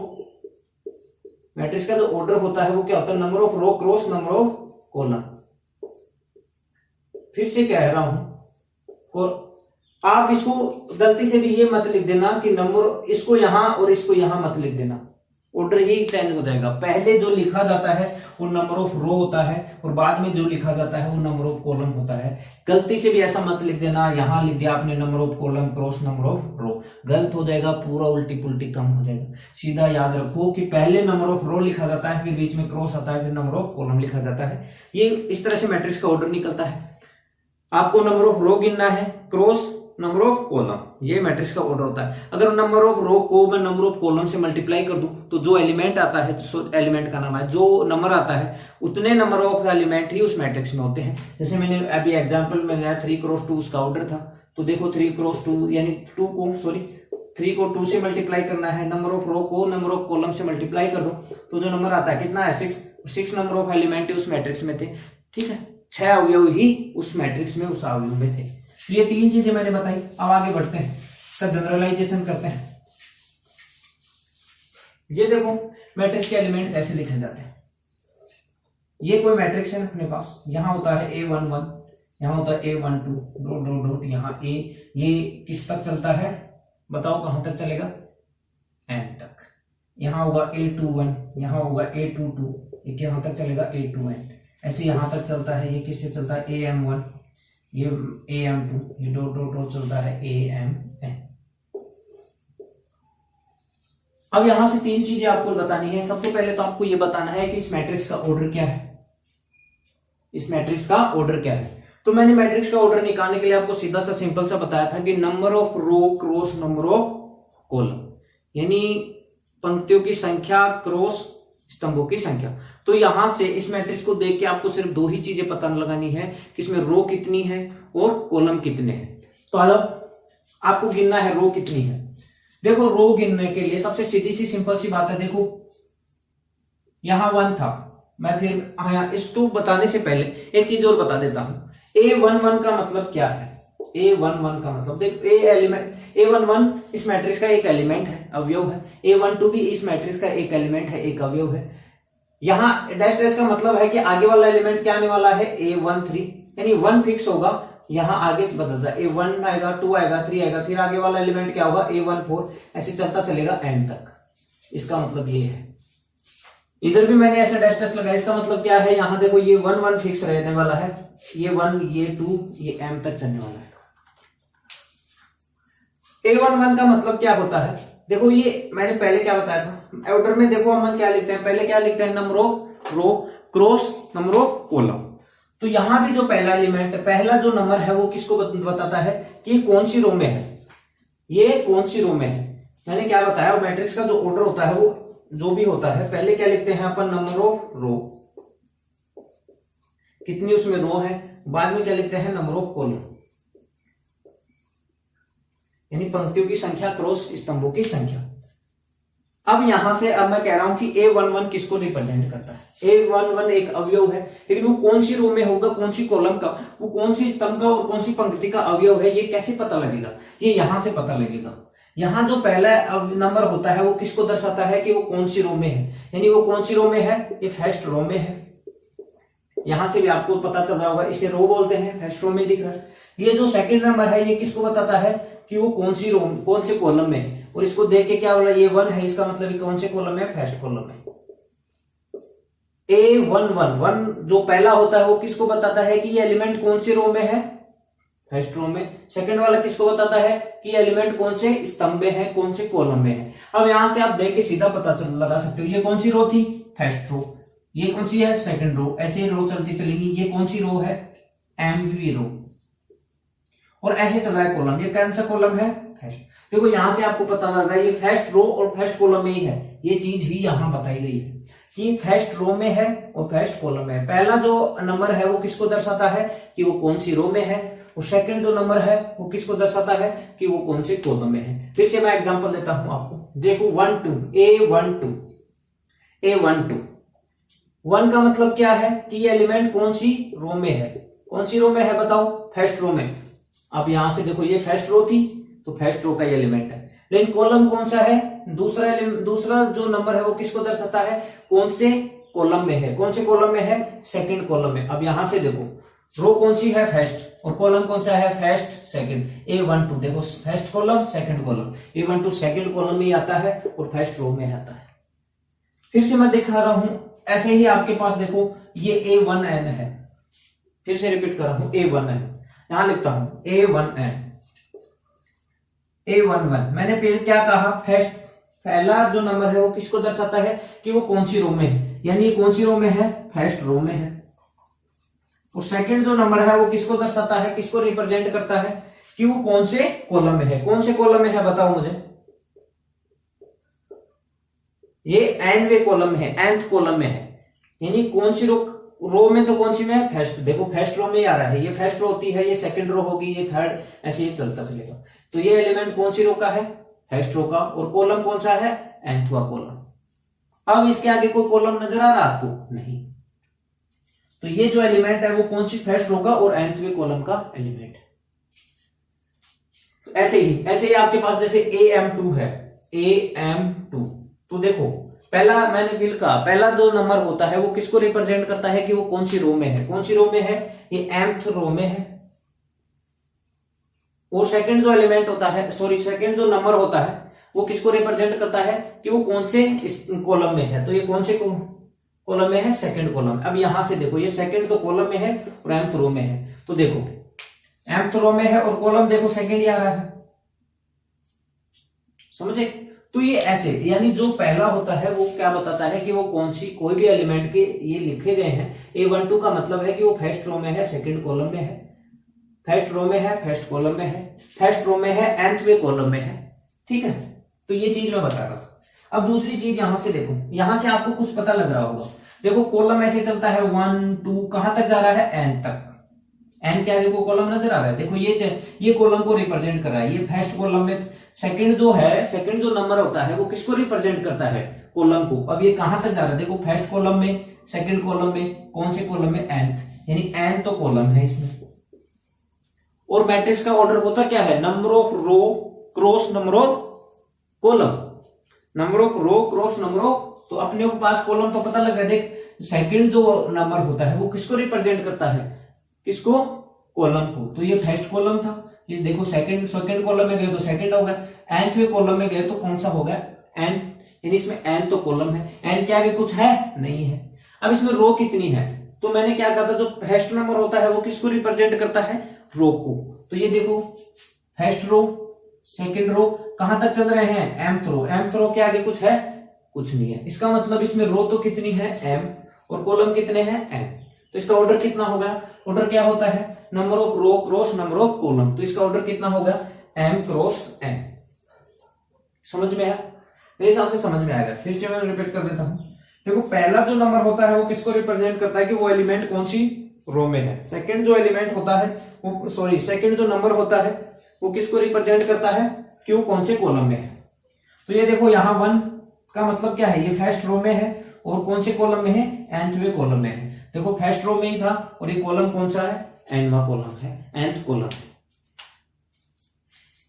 मैट्रिक्स का जो ऑर्डर होता है वो क्या होता है, number of row cross number of column. फिर से कह रहा हूं, आप इसको गलती से भी ये मत लिख देना कि नंबर, इसको यहां और इसको यहां मत लिख देना, ऑर्डर ही चेंज हो जाएगा। पहले जो लिखा जाता है वो नंबर ऑफ रो होता है और बाद में जो लिखा जाता है वो नंबर ऑफ कॉलम होता है। गलती से भी ऐसा मत लिख देना, यहां लिख दिया आपने number of column cross number of row, गलत हो जाएगा, पूरा उल्टी पुल्टी कम हो जाएगा। सीधा याद रखो कि पहले नंबर ऑफ रो लिखा जाता है, फिर बीच में क्रॉस आता है, फिर नंबर ऑफ कॉलम लिखा जाता है। ये इस तरह से मैट्रिक्स का ऑर्डर निकलता है। आपको नंबर ऑफ रो गिनना है, क्रॉस नंबर ऑफ कॉलम, ये मैट्रिक्स का ऑर्डर होता है। अगर नंबर ऑफ रो को मैं नंबर ऑफ कॉलम से मल्टीप्लाई कर दूं तो जो एलिमेंट आता है, एलिमेंट का नाम है, जो नंबर आता है उतने नंबर ऑफ एलिमेंट ही उस मैट्रिक्स में होते हैं। जैसे मैंने अभी एग्जांपल में लिया 3 क्रॉस 2 उसका ऑर्डर था, तो देखो 3 क्रॉस 2 यानी 3 को 2 से मल्टीप्लाई करना है, नंबर ऑफ रो को नंबर ऑफ कॉलम से मल्टीप्लाई कर दो तो जो नंबर आता है कितना है 6 नंबर ऑफ एलिमेंट उस मैट्रिक्स में थे। ठीक है, 6 अवयव ही उस मैट्रिक्स में, उस अवयव में थे। तो ये 3 चीजें मैंने बताई। अब आगे बढ़ते हैं, इसका जनरलाइजेशन करते हैं। ये देखो मैट्रिक्स के एलिमेंट कैसे लिखे जाते हैं। ये कोई मैट्रिक्स है अपने पास, यहां होता है A11, यहां होता है A12 डॉट डॉट डॉट, यहाँ A, ये किस तक चलता है बताओ, कहां तक चलेगा, n तक। यहां होगा A21, यहां होगा A22, ये कहां तक चलेगा A2n। ऐसे यहां तक चलता है, ये किससे चलता है AM1, ये AM2, ये डॉट डॉट डॉट चलता है AMN। अब यहां से 3 चीजें आपको बतानी है। सबसे पहले तो आपको ये बताना है कि इस मैट्रिक्स का ऑर्डर क्या है, इस मैट्रिक्स का ऑर्डर क्या है। तो मैंने मैट्रिक्स का ऑर्डर निकालने के लिए आपको सीधा सा सिंपल सा बताया था कि number of row cross number of column, यानी पंक्तियों की संख्या क्रॉस स्तंभों की संख्या। तो यहां से इस मैट्रिक्स को देख के आपको सिर्फ 2 ही चीजें पता लगानी है कि इसमें रो कितनी है और कॉलम कितने हैं। तो अब आपको गिनना है रो कितनी है। देखो रो गिनने के लिए सबसे सीधी सी सिंपल सी बात है, देखो यहां 1 था, मैं फिर आया इसको बताने से पहले एक चीज और बता देता हूं। A11 का मतलब क्या है, A11 का मतलब देखो A11 इस मैट्रिक्स का एक एलिमेंट है, अवयव है। A12 भी इस मैट्रिक्स का एक एलिमेंट है, एक अवयव है। यहाँ डैश डैश का मतलब है कि आगे वाला एलिमेंट क्या आने वाला है A13, यानी 1 फिक्स होगा, यहाँ आगे बदलता है, A1 आएगा, 2 आएगा, 3 आएगा, फिर आगे वाला एलिमेंट क्या होगा A14, ऐसे चलता चलेगा n तक। इसका मतलब ये है। इधर भी मैंने ऐसा डैश डैश लगाया, इसका मतलब क्या है, यहाँ देखो ये 1 फिक्स रहने वाला है, ये 1, ये 2, ये m तक चलने वाला है। A11 का मतलब क्या होता है, देखो ये मैंने पहले क्या बताया था, ऑर्डर में देखो हम क्या लिखते हैं, पहले क्या लिखते हैं, number of row cross number of column. तो यहां भी जो पहला एलिमेंट है, पहला जो नंबर है वो किसको बताता है कि कौन सी रो में है, ये कौन सी रो में है। मैंने क्या बताया, मैट्रिक्स का जो ऑर्डर होता है वो जो भी होता है, पहले क्या लिखते हैं अपन, नंबर ऑफ रो, कितनी उसमें रो है, बाद में क्या लिखते हैं, नंबर ऑफ कॉलम, यानी पंक्तियों की संख्या क्रॉस स्तंभों की संख्या। अब यहां से अब मैं कह रहा हूं कि A11 किसको रिप्रेजेंट करता है। A11 एक अवयव है, लेकिन वो कौन सी रो में होगा, कौन सी कॉलम का, वो कौन सी स्तंभ का और कौन सी पंक्ति का अवयव है, ये कैसे पता लगेगा, ये यहां से पता लगेगा। यहां जो पहला नंबर होता है वो किसको दर्शाता है कि वो कौन सी रो में है, यानी वो कौन सी रो में है, ये फर्स्ट रो में है। यहां से भी आपको पता चल रहा होगा, इसे रो बोलते हैं, फर्स्ट रो में दिख रहा है। ये जो सेकंड नंबर है ये किसको बताता है कि वो कौन सी रो, कौन से कॉलम में है, और इसको देख के क्या बोला, ये 1 है, इसका मतलब कौन से कॉलम में, फर्स्ट कॉलम में। A11 जो पहला होता है वो किसको बताता है कि ये एलिमेंट कौन सी रो में है, फर्स्ट रो में। सेकंड वाला किसको बताता है कि एलिमेंट कौन से स्तंभ में है, कौन से कॉलम में है। अब यहां से आप देख के सीधा पता लगा सकते हो, ये कौन सी रो थी, फर्स्ट रो, ये कौन सी है, सेकंड रो, ऐसे रो चलती चलेगी। ये कौन सी रो है, mv रो, और ऐसे चल रहा है कॉलम, ये कौन सा कॉलम है, फर्स्ट। देखो यहां से आपको पता लग रहा है ये फर्स्ट रो और फर्स्ट कॉलम में ही है, ये चीज ही यहां बताई गई है कि फर्स्ट रो में है और फर्स्ट कॉलम में है। पहला जो नंबर है वो किसको दर्शाता है कि वो कौन सी रो में है, और सेकंड जो नंबर है वो किसको दर्शाता है कि वो कौन से कॉलम में है। फिर से मैं एग्जांपल देता हूं आपको, देखो 1 2 A12 A12 1 का मतलब क्या है कि ये एलिमेंट कौन सी रो में है, कौन सी रो में है बताओ, फर्स्ट रो में। अब यहां से देखो ये फर्स्ट रो थी तो फर्स्ट रो का ये एलिमेंट है, लेकिन कॉलम कौन सा है, दूसरा जो नंबर है वो किसको दर्शाता है, कौन से कॉलम में है, कौन से कॉलम में है, सेकंड कॉलम में। अब यहां से देखो रो कौन सी है, फर्स्ट, और कॉलम कौन सा है, फर्स्ट सेकंड। A12 देखो first column second column, A12 second column में आता है और फर्स्ट रो में आता है। फिर से मैं दिखा रहा हूं, ऐसे ही आपके पास देखो ये A1N है, फिर से रिपीट कर रहा हूं A1N, यहां लिखता हूं A1N A11। मैंने फिर क्या कहा, फर्स्ट पहला जो नंबर है वो किसको दर्शाता है कि वो कौन सी रो में है, यानी ये कौन सी रो में है, फर्स्ट रो में है। और सेकंड जो नंबर है वो किसको दर्शाता है, किसको रिप्रेजेंट करता है कि वो कौन से कॉलम में है, कौन से कॉलम में है बताओ मुझे, ये nवे कॉलम में है, nth कॉलम में है, यानी कौन सी रो में, तो कौन सी में है, फर्स्ट। देखो फर्स्ट रो में आ रहा है, ये फर्स्ट रो होती है, ये सेकंड रो होगी, ये थर्ड, ऐसे ही चलता चलेगा। तो ये एलिमेंट कौन सी रो का है, फर्स्ट रो का, और कॉलम कौन सा है, nthवा कॉलम। अब इसके आगे कोई कॉलम नजर आ रहा आपको, नहीं, तो ये जो एलिमेंट है वो कौन सी, फर्स्ट रो का और nthवे कॉलम का एलिमेंट। तो ऐसे ही आपके पास जैसे AM2 है, AM2, तो देखो पहला मैंने बिल कहा, पहला जो नंबर होता है वो किसको रिप्रेजेंट करता है कि वो कौन सी रो में है, कौन सी रो में है, ये mth रो में है। और सेकंड जो एलिमेंट होता है, सॉरी सेकंड जो नंबर होता है वो किसको रिप्रेजेंट करता है कि वो कौन से कॉलम में है, तो ये कौन से कॉलम में है, सेकंड कॉलम। अब यहां से देखो ये सेकंड तो कॉलम में है और mth रो में है, तो देखो mth रो में है और कॉलम देखो सेकंड ही आ रहा है, समझे। तो ये ऐसे, यानी जो पहला होता है वो क्या बताता है कि वो कौन सी, कोई भी एलिमेंट के ये लिखे गए हैं, A12 का मतलब है कि वो फर्स्ट रो में है, सेकंड कॉलम में है, फर्स्ट रो में है, फर्स्ट कॉलम में है, फर्स्ट रो में है, nthवे कॉलम में है, ठीक है। तो ये चीज मैं बता रहा था। अब दूसरी चीज यहां से देखो, यहां से आपको कुछ पता लग रहा होगा, देखो कॉलम ऐसे चलता है 1 2 कहां तक जा रहा है, n तक, n के आगे को कॉलम नजर आ रहा है, देखो ये कॉलम को रिप्रेजेंट कर रहा है, ये फर्स्ट कॉलम में सेकंड जो है, सेकंड जो नंबर होता है वो किसको रिप्रेजेंट करता है, कॉलम को। अब ये कहां तक जा रहा है, देखो फर्स्ट कॉलम में, सेकंड कॉलम में, कौन से कॉलम में, nth, यानी n तो कॉलम है इसमें। और मैट्रिक्स का ऑर्डर होता क्या है, number of row cross number of column, number of row cross number of, तो अपने पास कॉलम तो पता लगा, देख सेकंड जो नंबर होता है वो किसको रिप्रेजेंट करता है, किसको, कॉलम को। तो ये फर्स्ट कॉलम था, ये देखो सेकंड कॉलम में गए तो सेकंड हो गया, nthवे कॉलम में गए तो कौन सा हो गया, n, यानी इसमें n तो कॉलम है, n के आगे कुछ है नहीं है। अब इसमें रो कितनी है, तो मैंने क्या कहा था, जो फर्स्ट नंबर होता है वो किसको रिप्रेजेंट करता है, रो को। तो ये देखो फर्स्ट रो सेकंड रो कहां तक चल रहे हैं, mth रो के आगे कुछ है, कुछ नहीं है। इसका मतलब इसमें रो तो कितनी है, m, और कॉलम कितने हैं, n। तो इसका ऑर्डर कितना हो गया, ऑर्डर क्या होता है, number of row cross number of column, तो इसका ऑर्डर कितना हो गया, m क्रॉस n। समझ में आया, मेरे हिसाब से समझ में आएगा। फिर से मैं रिपीट कर देता हूं, देखो पहला जो नंबर होता है वो किसको रिप्रेजेंट करता है कि वो एलिमेंट कौन सी रो में है। सेकंड जो एलिमेंट होता है वो, सॉरी सेकंड जो नंबर होता है वो किसको रिप्रेजेंट करता है कि वो कौन से कॉलम में है। तो ये देखो यहाँ 1 का मतलब क्या है, ये फर्स्ट रो में है और कौन से कॉलम में है, nthवे कॉलम में है। देखो फर्स्ट रो में ही था और ये कॉलम कौन सा है, nवां कॉलम है, nth कॉलम है।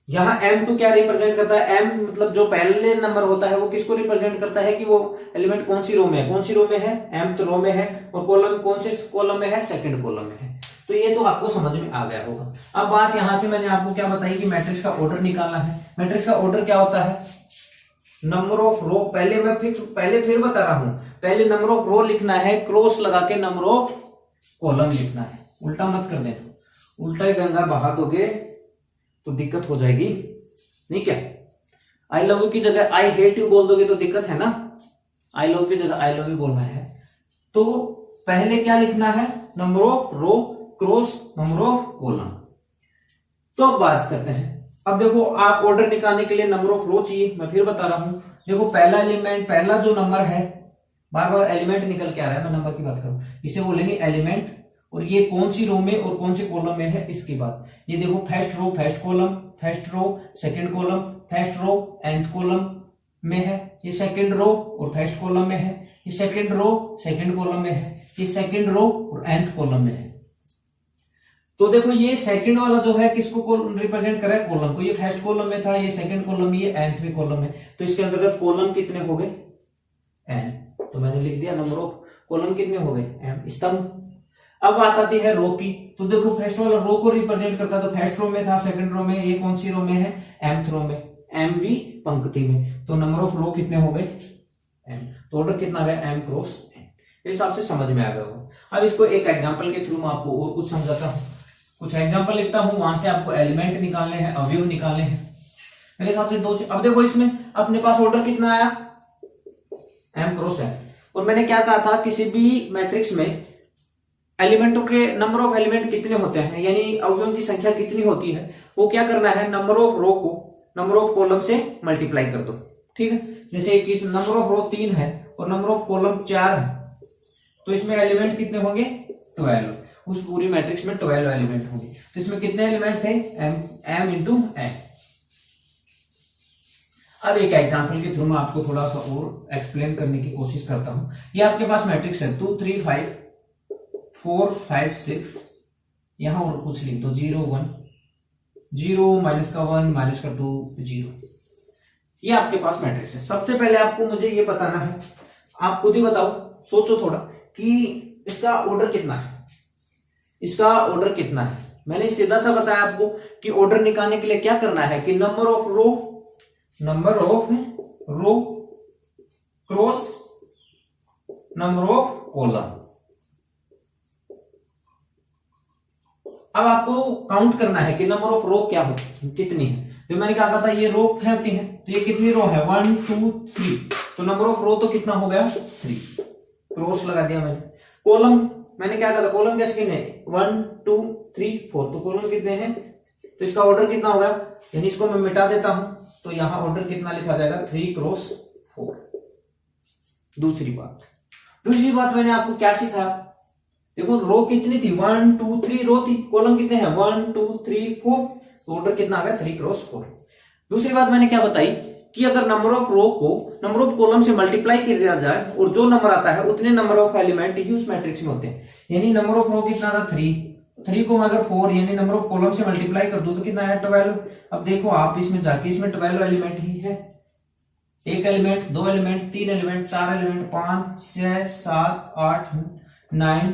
यहाँ M2 क्या रिप्रेजेंट करता है, M मतलब जो पहले नंबर होता है वो किसको रिप्रेजेंट करता है कि वो एलिमेंट कौन सी रो में है, कौन सी रो में है, mth रो में है, और कॉलम कौन से कॉलम में है, सेकंड कॉलम में है। तो ये तो आपको समझ में आ गया होगा। अब बात यहां से मैंने आपको क्या बताई कि मैट्रिक्स का ऑर्डर निकालना है। मैट्रिक्स का ऑर्डर क्या होता है, नंबर ऑफ रो, पहले फिर बता रहा हूं, पहले नंबर ऑफ रो लिखना है, क्रॉस लगा के नंबर ऑफ कॉलम लिखना है, उल्टा मत कर देना, उल्टा ही गंगा बहा दोगे तो दिक्कत हो जाएगी, नहीं क्या। आई लव यू की जगह आई हेट यू बोल दोगे तो दिक्कत है ना, आई लव की जगह आई लव यू बोलना है। तो पहले क्या लिखना है, number of row cross number of column. तो अब बात करते हैं, अब देखो आप ऑर्डर निकालने के लिए नंबर ऑफ रो चाहिए, मैं फिर बता रहा हूं। देखो पहला एलिमेंट, पहला जो नंबर है बार बार एलिमेंट निकल के आ रहा है, मैं नंबर की बात करूं, इसे बोलेंगे एलिमेंट। और ये कौन सी रो में और कौन से कॉलम में है इसकी बात। ये देखो first row first column, first row second column, first row nth column में है, ये सेकंड रो और फर्स्ट कॉलम में है, ये सेकंड रो सेकंड कॉलम में है, ये सेकंड रो और nth कॉलम में है। तो देखो ये सेकंड वाला जो है किसको रिप्रेजेंट कर रहा है, कॉलम को। ये फर्स्ट कॉलम में था, ये सेकंड कॉलम में, ये nthवें कॉलम में। तो इसके अंतर्गत कॉलम कितने हो गए, n। तो मैंने लिख दिया नंबर ऑफ कॉलम कितने हो गए, m। स्तंभ। अब बात आती है रो की। तो देखो फर्स्ट वाला रो को रिप्रेजेंट करता है, तो फर्स्ट रो में था, सेकंड रो में, ये कौन सी रो में है, mth रो में, mवी पंक्ति में। तो नंबर ऑफ रो कितने हो गए, m। तो ऑर्डर कितना गया, m क्रॉस n। इस हिसाब से समझ में आ गया होगा। अब इसको एक एग्जांपल के थ्रू मैं आपको और कुछ समझाता हूँ। कुछ एग्जांपल लिखता हूं, वहां से आपको एलिमेंट निकालने हैं, अवयव निकालने हैं। मेरे हिसाब से दो। अब देखो इसमें अपने पास ऑर्डर कितना आया, m क्रॉस n। और मैंने क्या कहा था, किसी भी मैट्रिक्स में एलिमेंटों के नंबर ऑफ एलिमेंट कितने होते हैं, यानी अवयवों की संख्या कितनी होती है, वो क्या करना है, नंबर ऑफ रो को नंबर ऑफ कॉलम से मल्टीप्लाई कर दो। ठीक है, जैसे कि नंबर ऑफ रो 3 है और नंबर ऑफ कॉलम 4 है, तो इसमें एलिमेंट कितने होंगे, 12। उस पूरी मैट्रिक्स में 12 एलिमेंट होंगे। तो इसमें कितने एलिमेंट थे, m इंटू n। अब एक एग्जांपल के थ्रू मैं आपको थोड़ा सा और एक्सप्लेन करने की कोशिश करता हूं। ये आपके पास मैट्रिक्स है 2 3 5 4 5 6, यहां और कुछ लिख दो 0 1 0 माइनस का 1 माइनस का 2 0। ये आपके पास मैट्रिक्स है। सबसे पहले आपको मुझे ये बताना है, आप खुद ही बताओ, सोचो थोड़ा कि इसका ऑर्डर कितना है, इसका ऑर्डर कितना है। मैंने सीधा सा बताया आपको कि ऑर्डर निकालने के लिए क्या करना है कि number of row cross number of column. अब आपको काउंट करना है कि नंबर ऑफ रो क्या हो, कितनी है। तो मैंने क्या कहा था, ये रो होती है, तो ये कितनी रो है, 1 2 3। तो नंबर ऑफ रो तो कितना हो गया, 3, क्रॉस लगा दिया मैंने। कॉलम मैंने क्या कहा था, कॉलम कैसे कितने, 1 2 3 4। तो कॉलम कितने हैं, तो इसका ऑर्डर कितना होगा, यानी इसको मैं मिटा देता हूं, तो यहां ऑर्डर कितना लिखा जाएगा, 3 क्रॉस 4। दूसरी बात मैंने आपको क्या सिखाया, देखो रो कितनी थी, 1 2 3 रो थी, कॉलम कितने हैं 1 2 3 4। तो ऑर्डर कितना आ गया, 3 क्रॉस 4। दूसरी बात मैंने क्या बताई कि अगर नंबर ऑफ रो को नंबर ऑफ कॉलम से मल्टीप्लाई कर दिया जाए और जो नंबर आता है उतने नंबर ऑफ एलिमेंट ही उस मैट्रिक्स में होते हैं। यानी नंबर ऑफ रो कितना था, 3 को मैं अगर 4 यानी नंबर ऑफ कॉलम से मल्टीप्लाई कर दूं तो कितना है, 12। अब देखो आप इसमें जाके, इसमें 12 एलिमेंट ही है, 1 एलिमेंट 2 एलिमेंट 3 एलिमेंट 4 एलिमेंट 5 6 7 8 9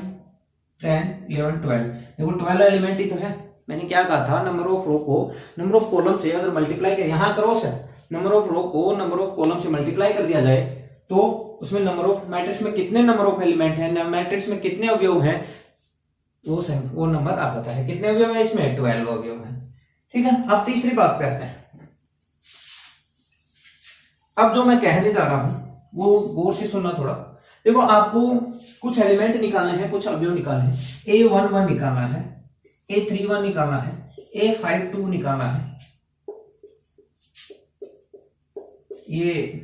10 11 12। देखो 12 एलिमेंट ही तो है। मैंने क्या कहा था, नंबर ऑफ रो को नंबर ऑफ कॉलम से अगर मल्टीप्लाई कर, यहां क्रॉस है, नंबर ऑफ रो को नंबर ऑफ कॉलम से मल्टीप्लाई कर दिया जाए तो उसमें नंबर ऑफ मैट्रिक्स में कितने नंबर ऑफ एलिमेंट है, मैट्रिक्स में कितने अवयव हैं, वो नंबर आ जाता है। कितने अवयव है इसमें, 12 अवयव है। ठीक है, अब तीसरी बात पे आते हैं। अब जो मैं कहने जा रहा हूं वो गौर से सुनना थोड़ा। देखो आपको कुछ एलिमेंट निकालने हैं, कुछ अवयव निकालने हैं। A11 निकालना है, A31 निकालना है, A52 निकालना है, ये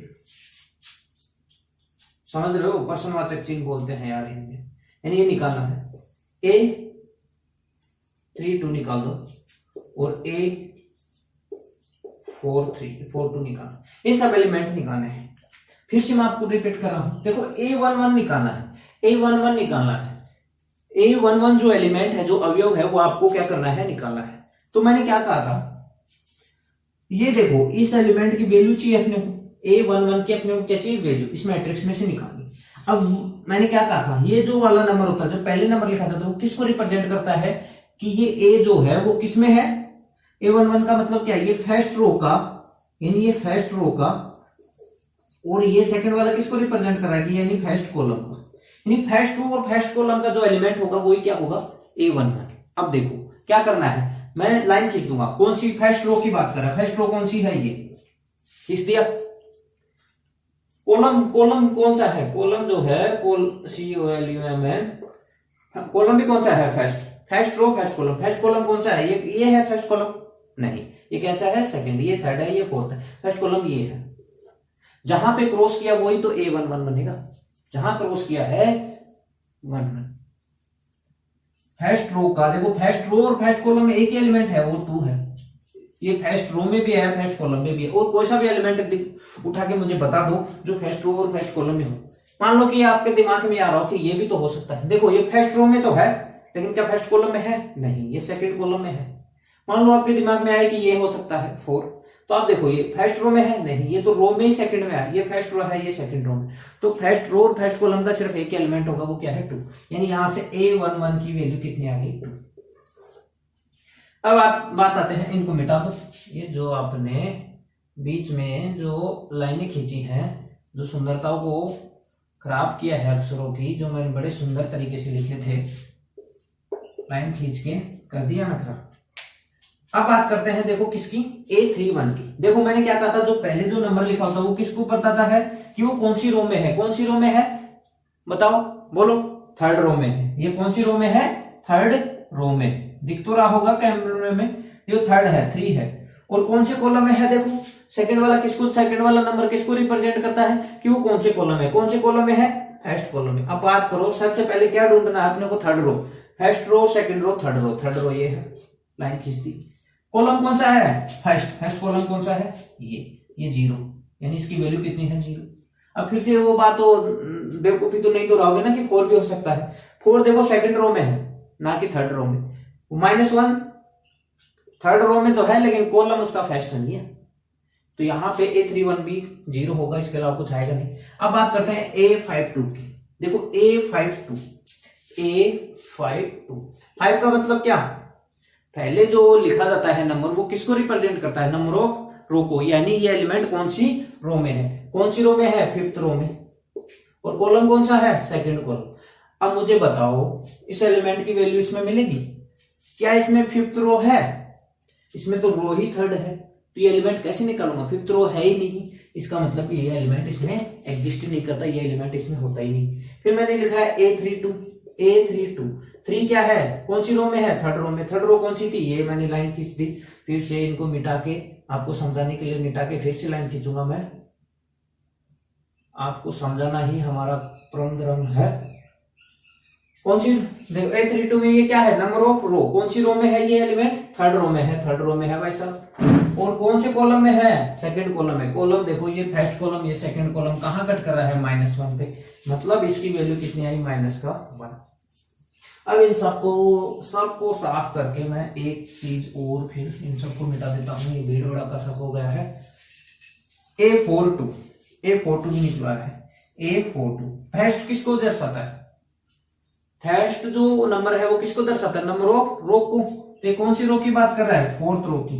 समझ रहे हो, प्रश्नवाचक चिन्ह बोलते हैं यार हिंदी, यानी ये निकालना है। A32 निकाल दो और A42 निकालना, ये सब एलिमेंट निकालने हैं। फिर से मैं आपको रिपीट कर रहा हूं, देखो A11 निकालना है, A11 निकालना है। A11 जो एलिमेंट है, जो अवयव है, वो आपको क्या करना है, निकालना है। तो मैंने क्या कहा था, ये देखो इस एलिमेंट की वैल्यू चाहिए अपने को, A11 की अपने को क्या चाहिए, वैल्यू इस मैट्रिक्स में से निकालनी। अब मैंने क्या कहा था, ये जो वाला नंबर होता है, जो पहले नंबर लिखा था, तो वो किसको रिप्रेजेंट करता है कि ये A जो है वो किसमें है, A11 का मतलब क्या है, ये फर्स्ट रो का, यानी ये फर्स्ट रो का, और ये सेकंड वाला किसको रिप्रेजेंट कर रहा है, यानी फर्स्ट कॉलम का। यानी फर्स्ट रो और फर्स्ट कॉलम का जो एलिमेंट होगा वही क्या होगा, A11। अब देखो क्या करना है, मैं लाइन खींच दूंगा, कौन सी, फर्स्ट रो की बात कर रहा है, फर्स्ट रो कौन सी है, ये खींच दिया। कॉलम कौन सा है, कॉलम जो है कॉलम भी कौन सा है, first row first column. First column कौन सा है, ये है फर्स्ट कॉलम, नहीं ये कैसा है, सेकंड, ये थर्ड है, ये फोर्थ है। फर्स्ट कॉलम ये है, जहां पे क्रॉस किया वही तो A11 बनेगा। जहां क्रॉस किया है 1 1। फर्स्ट रो का देखो, फर्स्ट रो और फर्स्ट कॉलम में एक ही एलिमेंट है और 2 है। ये फर्स्ट रो में भी है, फर्स्ट कॉलम में भी है। और कोई सा भी एलिमेंट उठा के मुझे बता दो जो फर्स्ट रो और फर्स्ट कॉलम में हो। मान लो कि आपके दिमाग में आ रहा हो कि ये भी तो हो सकता है। देखो ये फर्स्ट रो में तो है, लेकिन क्या फर्स्ट कॉलम में है? नहीं, ये सेकंड कॉलम में है। मान लो आपके दिमाग में आए कि ये हो सकता है 4, तो आप देखो ये फर्स्ट रो में है? नहीं, ये तो रो में ही सेकंड में है। ये फर्स्ट रो है, ये सेकंड रो में। तो फर्स्ट रो और फर्स्ट कॉलम का सिर्फ एक एलिमेंट होगा, वो क्या है? 2। यानी यहां से A11 की वैल्यू कितनी आ गई? 2। अब बात आते हैं, इनको मिटा दो। ये जो आपने बीच में जो लाइनें खींची हैं, जो सुंदरताओं को खराब किया है अक्षरों की, जो मैंने बड़े सुंदर तरीके से लिखे थे, लाइन खींच के कर दिया ना खराब। अब बात करते हैं देखो किसकी? A31 की। देखो मैंने क्या कहा था, जो पहले जो नंबर लिखा होता है वो किसको बताता है कि वो कौन सी रो में है? कौन सी रो में है बताओ, बोलो। थर्ड रो में है। ये कौन सी रो में है? थर्ड रो में। दिख तो रहा होगा कैमरे में, ये थर्ड है, 3 है। और कौन से कॉलम में है? देखो सेकंड वाला किसको, सेकंड वाला नंबर किसको रिप्रेजेंट करता है कि वो कौन से कॉलम है? कौन से कॉलम में है? फर्स्ट कॉलम में। अब बात करो, सबसे पहले क्या ढूंढना है अपने को? Third row. First row, second row, third row. Third row ये है, लाइन खींच दी। कॉलम कौन सा है? फर्स्ट। फर्स्ट कॉलम कौन सा है? ये 0, यानी इसकी वैल्यू कितनी है? 0। अब फिर से वो बात तो बेवकूफी तो नहीं तो रहोगे ना कि 4 भी हो सकता है। 4 देखो सेकंड रो में है, ना कि थर्ड रो में। -1 थर्ड रो में तो है, लेकिन कॉलम उसका फर्स्ट नहीं है, तो यहां पे A31 भी 0 होगा, इसके अलावा कुछ आएगा नहीं। अब बात करते हैं A52 की। देखो A52, 5 का मतलब क्या? पहले जो लिखा जाता है नंबर, वो किसको रिप्रेजेंट करता है? नंबर ऑफ रो को। यानी ये एलिमेंट कौन सी रो में है? कौन सी रो में है? 5th रो में। और कॉलम कौन सा है? Second column. अब मुझे बताओ, इस एलिमेंट की वैल्यू इसमें मिलेगी क्या? इसमें 5th रो है, इसमें तो रो ही थर्ड है, तो ये एलिमेंट कैसे निकालूंगा? 5th रो है ही नहीं, इसका मतलब ये एलिमेंट इसमें एग्जिस्ट नहीं करता, ये एलिमेंट इसमें होता ही नहीं। फिर मैंने लिखा है A32। 3 क्या है? कौन सी रो में है? थर्ड रो में। थर्ड रो कौन सी थी? ये मैंने लाइन खींच दी। फिर से इनको मिटा के, आपको समझाने के लिए मिटा के फिर से लाइन खींचूंगा मैं। आपको समझाना ही हमारा परम धर्म है। कौन सी? देखो A32 में ये क्या है? नंबर ऑफ रो। कौन सी रो में है ये एलिमेंट? थर्ड रो में है। थर्ड रो में है भाई साहब। और कौन से कॉलम में है? सेकंड कॉलम में। कॉलम देखो, ये फर्स्ट कॉलम, ये सेकंड कॉलम कहां कट कर रहा है? -1 पे। मतलब इसकी वैल्यू कितनी आई? -1। अब इन सबको साफ करके मैं एक चीज और फिर इन सबको मिटा देता हूं। ये भीड़ बड़ा कसक हो गया है। A42 भी निकला है। A42 फर्स्ट किसको दर्शाता है? फर्स्ट जो नंबर है वो किसको दर्शाता है? नंबर ऑफ रो को। तो कौन सी रो की बात कर रहा है? 4th रो की।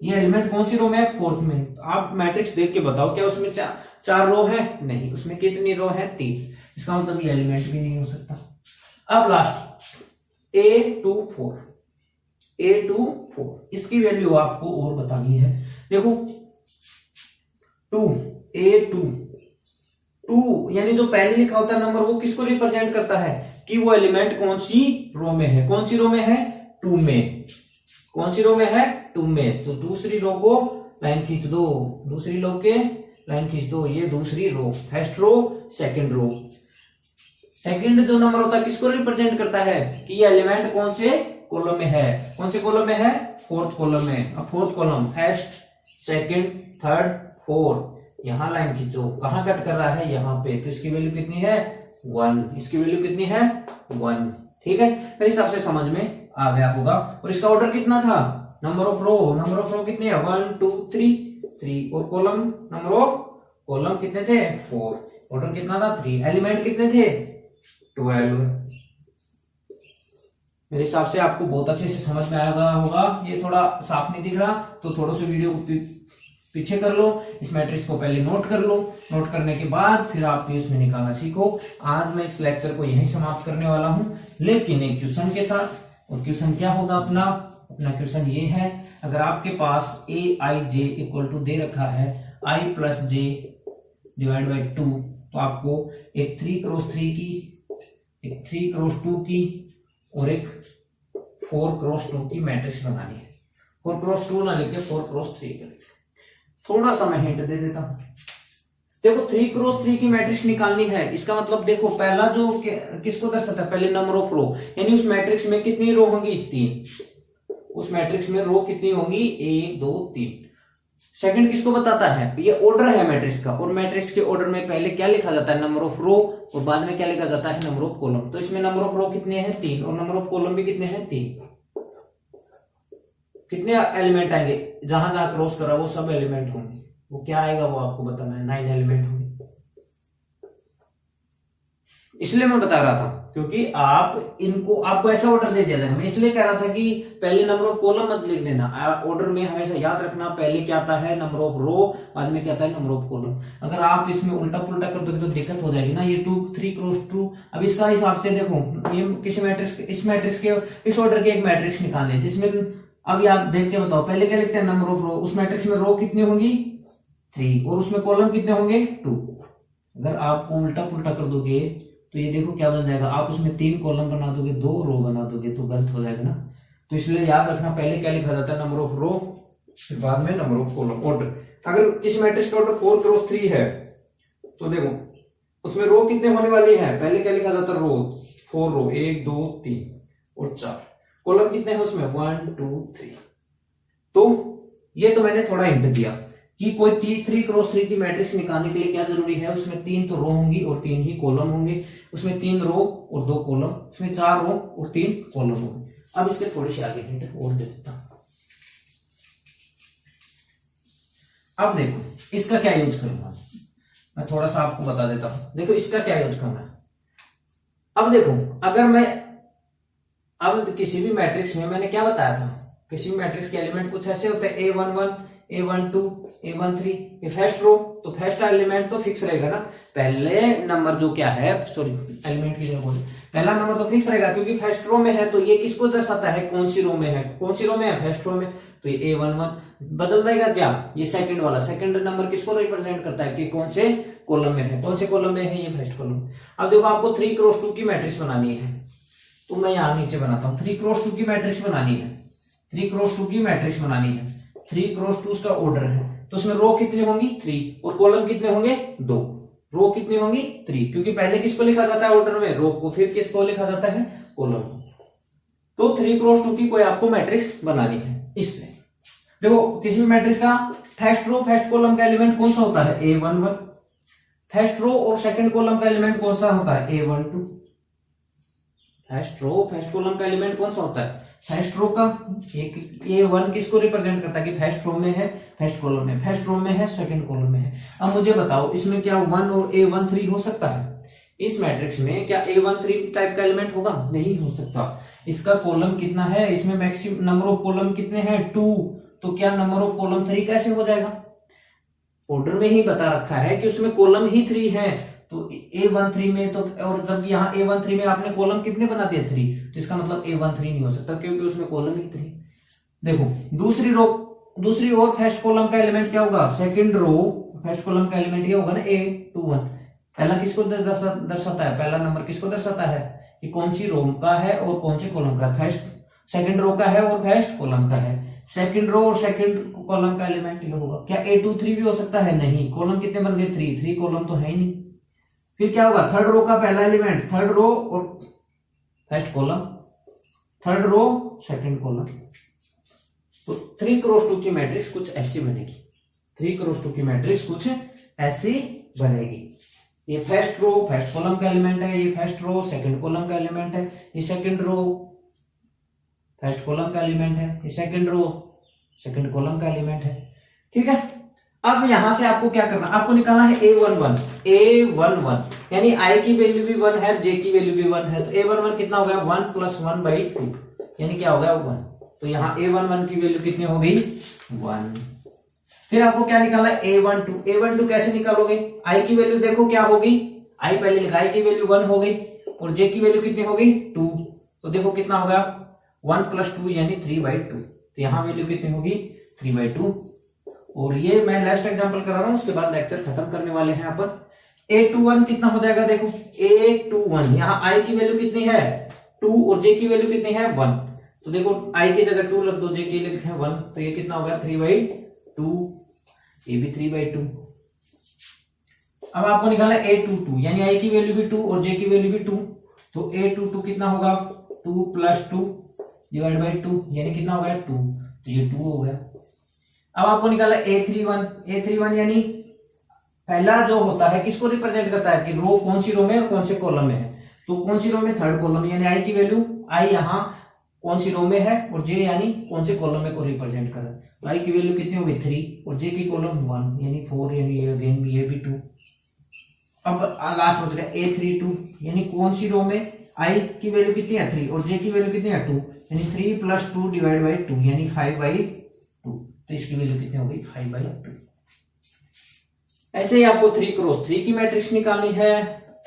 ये एलिमेंट कौन सी रो में है? 4th में। तो आप मैट्रिक्स देख के बताओ, क्या उसमें 4 रो है? नहीं, उसमें कितनी रो है? 3। इसका मतलब ये एलिमेंट भी नहीं हो सकता। अब लास्ट A24, इसकी वैल्यू आपको और बतानी है। देखो 2 यानी जो पहले लिखा होता है नंबर, वो किसको रिप्रेजेंट करता है कि वो एलिमेंट कौन सी रो में है? कौन सी रो में है? 2 में। कौन सी रो में है? 2 में। तो दूसरी रो को लाइन खींच दो, दूसरी रो के लाइन खींच दो। ये दूसरी row, first row, second row. Second जो नंबर होता है किसको रिप्रेजेंट करता है कि ये एलिमेंट कौन से कॉलम में है? कौन से कॉलम में है? 4th कॉलम में। अब 4th column, first, second, third, 4। यहां लाइन खींचो, कहां कट कर रहा है? यहां पे। तो इसकी वैल्यू कितनी है? 1। इसकी वैल्यू कितनी है? 1। ठीक है, मेरे हिसाब से समझ में आ गया होगा। और इसका ऑर्डर कितना था? नंबर ऑफ रो कितनी है? 1 2 3। और कॉलम, नंबर ऑफ कॉलम कितने थे? 4। ऑर्डर कितना था? 3। एलिमेंट कितने थे? 12। मेरे हिसाब से आपको बहुत अच्छे से समझ में आया होगा। ये थोड़ा साफ नहीं दिख रहा तो थोड़ा सा वीडियो पीछे कर लो, इस मैट्रिक्स को पहले नोट कर लो। नोट करने के बाद फिर आप इसमें निकालना सीखो। आज मैं इस लेक्चर को यहीं समाप्त करने वाला हूं, लेकिन एक क्वेश्चन के साथ। और क्वेश्चन क्या होगा अपना क्वेश्चन ये है, अगर आपके पास AIJ इक्वल टू दे रखा है I + J / 2, तो आपको एक 3x3 की, एक 3x2 की और एक 4x2 की मैट्रिक्स बनानी है। 4x2 ना लिखे 4x3 कर। थोड़ा सा मैं हिंट दे देता हूं। देखो 3x3 की मैट्रिक्स निकालनी है, इसका मतलब देखो पहला जो किसको दर्शाता है, पहले नंबर ऑफ रो, यानी उस मैट्रिक्स में कितनी रो होंगी, 3। उस मैट्रिक्स में रो कितनी होंगी, 1 2 3। सेकंड किसको बताता है, ये ऑर्डर है मैट्रिक्स का, और मैट्रिक्स के ऑर्डर में पहले क्या लिखा जाता है, नंबर ऑफ रो, और बाद में क्या लिखा जाता है, नंबर ऑफ कॉलम। तो इसमें नंबर ऑफ रो कितने हैं, 3, और नंबर ऑफ कॉलम भी कितने हैं, 3। कितने एलिमेंट आएंगे, जहां जहां क्रॉस करा वो सब एलिमेंट होंगे, वो क्या आएगा वो आपको बताना है, 9 एलिमेंट होंगे। इसलिए मैं बता रहा था क्योंकि आप इनको, आपको ऐसा ऑर्डर दे दिया जाएगा, मैं इसलिए कह रहा था कि पहले नंबर ऑफ कॉलम मत लिख लेना, ऑर्डर में हमेशा याद रखना पहले क्या आता है, नंबर ऑफ रो, बाद में क्या आता है, नंबर ऑफ कॉलम। अगर आप इसमें उल्टा पुल्टा कर दोगे तो दिक्कत हो जाएगी ना, ये 2 3x2। अब इसका हिसाब से देखो, ये किसी मैट्रिक्स, इस मैट्रिक्स के, इस ऑर्डर के एक मैट्रिक्स निकालने जिसमें, अभी आप देख के बताओ, पहले क्या लिखते हैं, नंबर ऑफ रो, उस मैट्रिक्स में रो कितनी होंगी, 3, और उसमें कॉलम कितने होंगे, 2। अगर आप उल्टा पुल्टा कर दोगे तो ये देखो क्या बन जाएगा, आप उसमें 3 कॉलम बना दोगे, 2 रो बना दोगे तो गलत हो जाएगा ना। तो इसलिए याद रखना पहले क्या लिखा जाता है, नंबर ऑफ रो, फिर बाद में नंबर ऑफ कॉलम। ऑर्डर, अगर किसी मैट्रिक्स का ऑर्डर 4x3 है तो देखो उसमें रो कितने होने वाली है, पहले क्या लिखा जाता है, रो 4 रो, 1 2 3 और 4। कॉलम कितने हैं उसमें, 1 2 3। तो ये तो मैंने थोड़ा हिंट दिया कि कोई 3x3 की मैट्रिक्स निकालने के लिए क्या जरूरी है, उसमें 3 तो रो होंगी और 3 ही कॉलम होंगे, उसमें 3 रो और 2 कॉलम, उसमें 4 रो और 3 कॉलम होंगे। अब इसके थोड़ी सी आगे हिंट और दे देता हूं। अब देखो इसका क्या यूज करूंगा, मैं थोड़ा सा आपको बता देता हूं। देखो इसका क्या यूज करना, अब देखो अगर मैं, अब किसी भी मैट्रिक्स में मैंने क्या बताया था, किसी भी मैट्रिक्स के एलिमेंट कुछ ऐसे होते हैं, A11 A12 A13, ये फर्स्ट रो, तो फर्स्ट एलिमेंट तो फिक्स रहेगा ना, पहले नंबर जो क्या है, सॉरी एलिमेंट की जगह बोले, पहला नंबर तो फिक्स रहेगा क्योंकि फर्स्ट रो में है, तो ये किसको दर्शाता है, कौन सी रो में है, कौन सी रो में है, फर्स्ट रो में, तो ये A11 बदल देगा क्या, ये सेकंड वाला, सेकंड नंबर किसको रिप्रेजेंट करता है कि कौन से कॉलम में है, कौन से कॉलम में है, ये फर्स्ट कॉलम। अब देखो आपको 3x2 की मैट्रिक्स बनानी है, तो मैं यहां नीचे बनाता हूं, 3x2 की मैट्रिक्स बनानी है, 3x2 की मैट्रिक्स बनानी है, 3x2 उसका ऑर्डर है, तो उसमें रो कितनी होंगी, 3, और कॉलम कितने होंगे, 2। रो कितनी होंगी, 3, क्योंकि पहले किसको लिखा जाता है ऑर्डर में, रो को, फिर किसको लिखा जाता है, कॉलम। तो 3x2 की कोई आपको मैट्रिक्स बनानी है। इससे देखो किसी भी मैट्रिक्स का फर्स्ट रो फर्स्ट कॉलम का एलिमेंट कौन सा होता है, A11, फर्स्ट रो और सेकंड कॉलम का एलिमेंट कौन सा होता है, A12। First row first column का एलिमेंट कौन सा होता है, फर्स्ट रो का, एक A1 किसको रिप्रेजेंट करता है कि फर्स्ट रो में है, फर्स्ट कॉलम में, फर्स्ट रो में है, सेकंड कॉलम में है। अब मुझे बताओ इसमें क्या 1 और A13 हो सकता है, इस मैट्रिक्स में क्या A13 टाइप का एलिमेंट होगा, नहीं हो सकता। इसका कॉलम कितना है, इसमें मैक्सिमम नंबर ऑफ कॉलम कितने हैं, 2, तो क्या नंबर ऑफ कॉलम 3 कैसे हो जाएगा, ऑर्डर में ही बता रखा है कि उसमें कॉलम ही 3 है, तो A13 में तो, और जब यहाँ A13 में आपने कॉलम कितने बना दिए, 3, तो इसका मतलब A13 नहीं हो सकता क्योंकि उसमें कॉलम ही 3। देखो दूसरी रो, दूसरी और फर्स्ट कॉलम का एलिमेंट क्या होगा, सेकंड रो फर्स्ट कॉलम का एलिमेंट ये होगा ना, A21। पहला किसको दर्शाता है, पहला नंबर किसको दर्शाता है कि कौन सी रो का है और कौन सी कॉलम का, फर्स्ट सेकंड रो का है और फर्स्ट कॉलम का है, सेकंड रो और सेकंड कॉलम का एलिमेंट ये होगा। क्या A23 भी हो सकता है, नहीं, कॉलम कितने बन गए, 3 कॉलम तो है ही नहीं। फिर क्या होगा, थर्ड रो का पहला एलिमेंट, थर्ड रो और first column, third row second column. तो 3x2 की मैट्रिक्स कुछ ऐसी बनेगी, 3x2 की मैट्रिक्स कुछ ऐसी बनेगी। ये फर्स्ट रो फर्स्ट कॉलम का एलिमेंट है, ये फर्स्ट रो सेकंड कॉलम का एलिमेंट है, ये सेकंड रो फर्स्ट कॉलम का एलिमेंट है, ये सेकंड रो सेकंड कॉलम का एलिमेंट है। ठीक है, अब यहां से आपको क्या करना, आपको निकालना है A11 यानी I की वैल्यू भी 1 है, J की वैल्यू भी 1 है, तो A11 कितना हो गया, 1 + 1/2 यानी क्या हो गया, 1। तो यहाँ A11 की वैल्यू कितनी हो गई, 1। फिर आपको क्या निकालना है, A12 कैसे निकालोगे, I की वैल्यू देखो क्या होगी, I पहले लिखा, I की वैल्यू 1 हो गई और J की वैल्यू कितनी हो गई, 2। तो देखो कितना हो गया, 1 + 2 यानी 3/2। तो यहाँ वैल्यू कितनी होगी, 3/2। और ये मैं लास्ट एग्जांपल करा रहा हूं, उसके बाद लेक्चर खत्म करने वाले हैं अपन। A21 कितना हो जाएगा, देखो A21 यहाँ I की वैल्यू कितनी है, 2 और J की वैल्यू कितनी है, 1। तो देखो I की जगह 2 रख दो, J की लिखे 1, तो ये कितना हो गया, 3/2, ये भी 3/2। अब आपको निकालना a22 यानी आई की वैल्यू भी 2 और जे की वैल्यू भी 2, तो a22 कितना होगा 2 + 2 डिवाइड बाई 2 यानी कितना हो गया 2, तो ये 2 हो गया। अब आपको निकाला a31 यानी पहला जो होता है किसको रिप्रेजेंट करता है कि रो कौन सी रो में और कौन से कॉलम में है, तो कौन सी रो में थर्ड कॉलम यानी आई की वैल्यू आई यहाँ कौन सी रो में है और जे यानी कौन से कॉलम में को रिप्रेजेंट कर रहा है, तो आई की वैल्यू कितनी होगी 3 और जे की कॉलम 1 यानी 4 यानी अगेन भी ये भी 2। अब लास्ट बच गया a32 यानी कौन सी रो में आई की वैल्यू कितनी है 3 और जे की वैल्यू कितनी है 2 यानी 3 + 2 डिवाइड बाई 2 यानी 5/2, तो इसकी वैल्यू कितनी हो गई 5/2। ऐसे ही आपको 3x3 की मैट्रिक्स निकालनी है,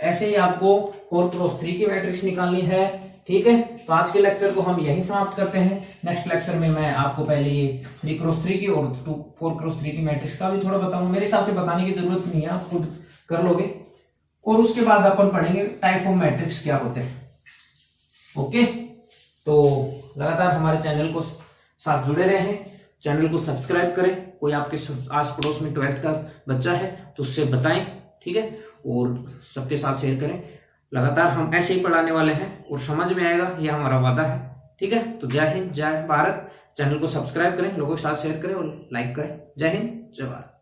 ऐसे ही आपको 4x3 की मैट्रिक्स निकालनी है। ठीक है, तो आज के लेक्चर को हम यही समाप्त करते हैं। नेक्स्ट लेक्चर में मैं आपको पहले ये 3x3 की और 4x3 की मैट्रिक्स का भी थोड़ा बताऊंगा। मेरे हिसाब से बताने की जरूरत नहीं है, आप खुद कर लोगे। और उसके बाद अपन पढ़ेंगे टाइप ऑफ मैट्रिक्स क्या होते हैं। ओके, तो लगातार हमारे चैनल को साथ जुड़े रहें, चैनल को सब्सक्राइब करें। कोई आपके आस पड़ोस में 12th का बच्चा है तो उससे बताएं, ठीक है, और सबके साथ शेयर करें। लगातार हम ऐसे ही पढ़ाने वाले हैं और समझ में आएगा, यह हमारा वादा है। ठीक है, तो जय हिंद, जय भारत। चैनल को सब्सक्राइब करें, लोगों के साथ शेयर करें और लाइक करें। जय हिंद, जय भारत।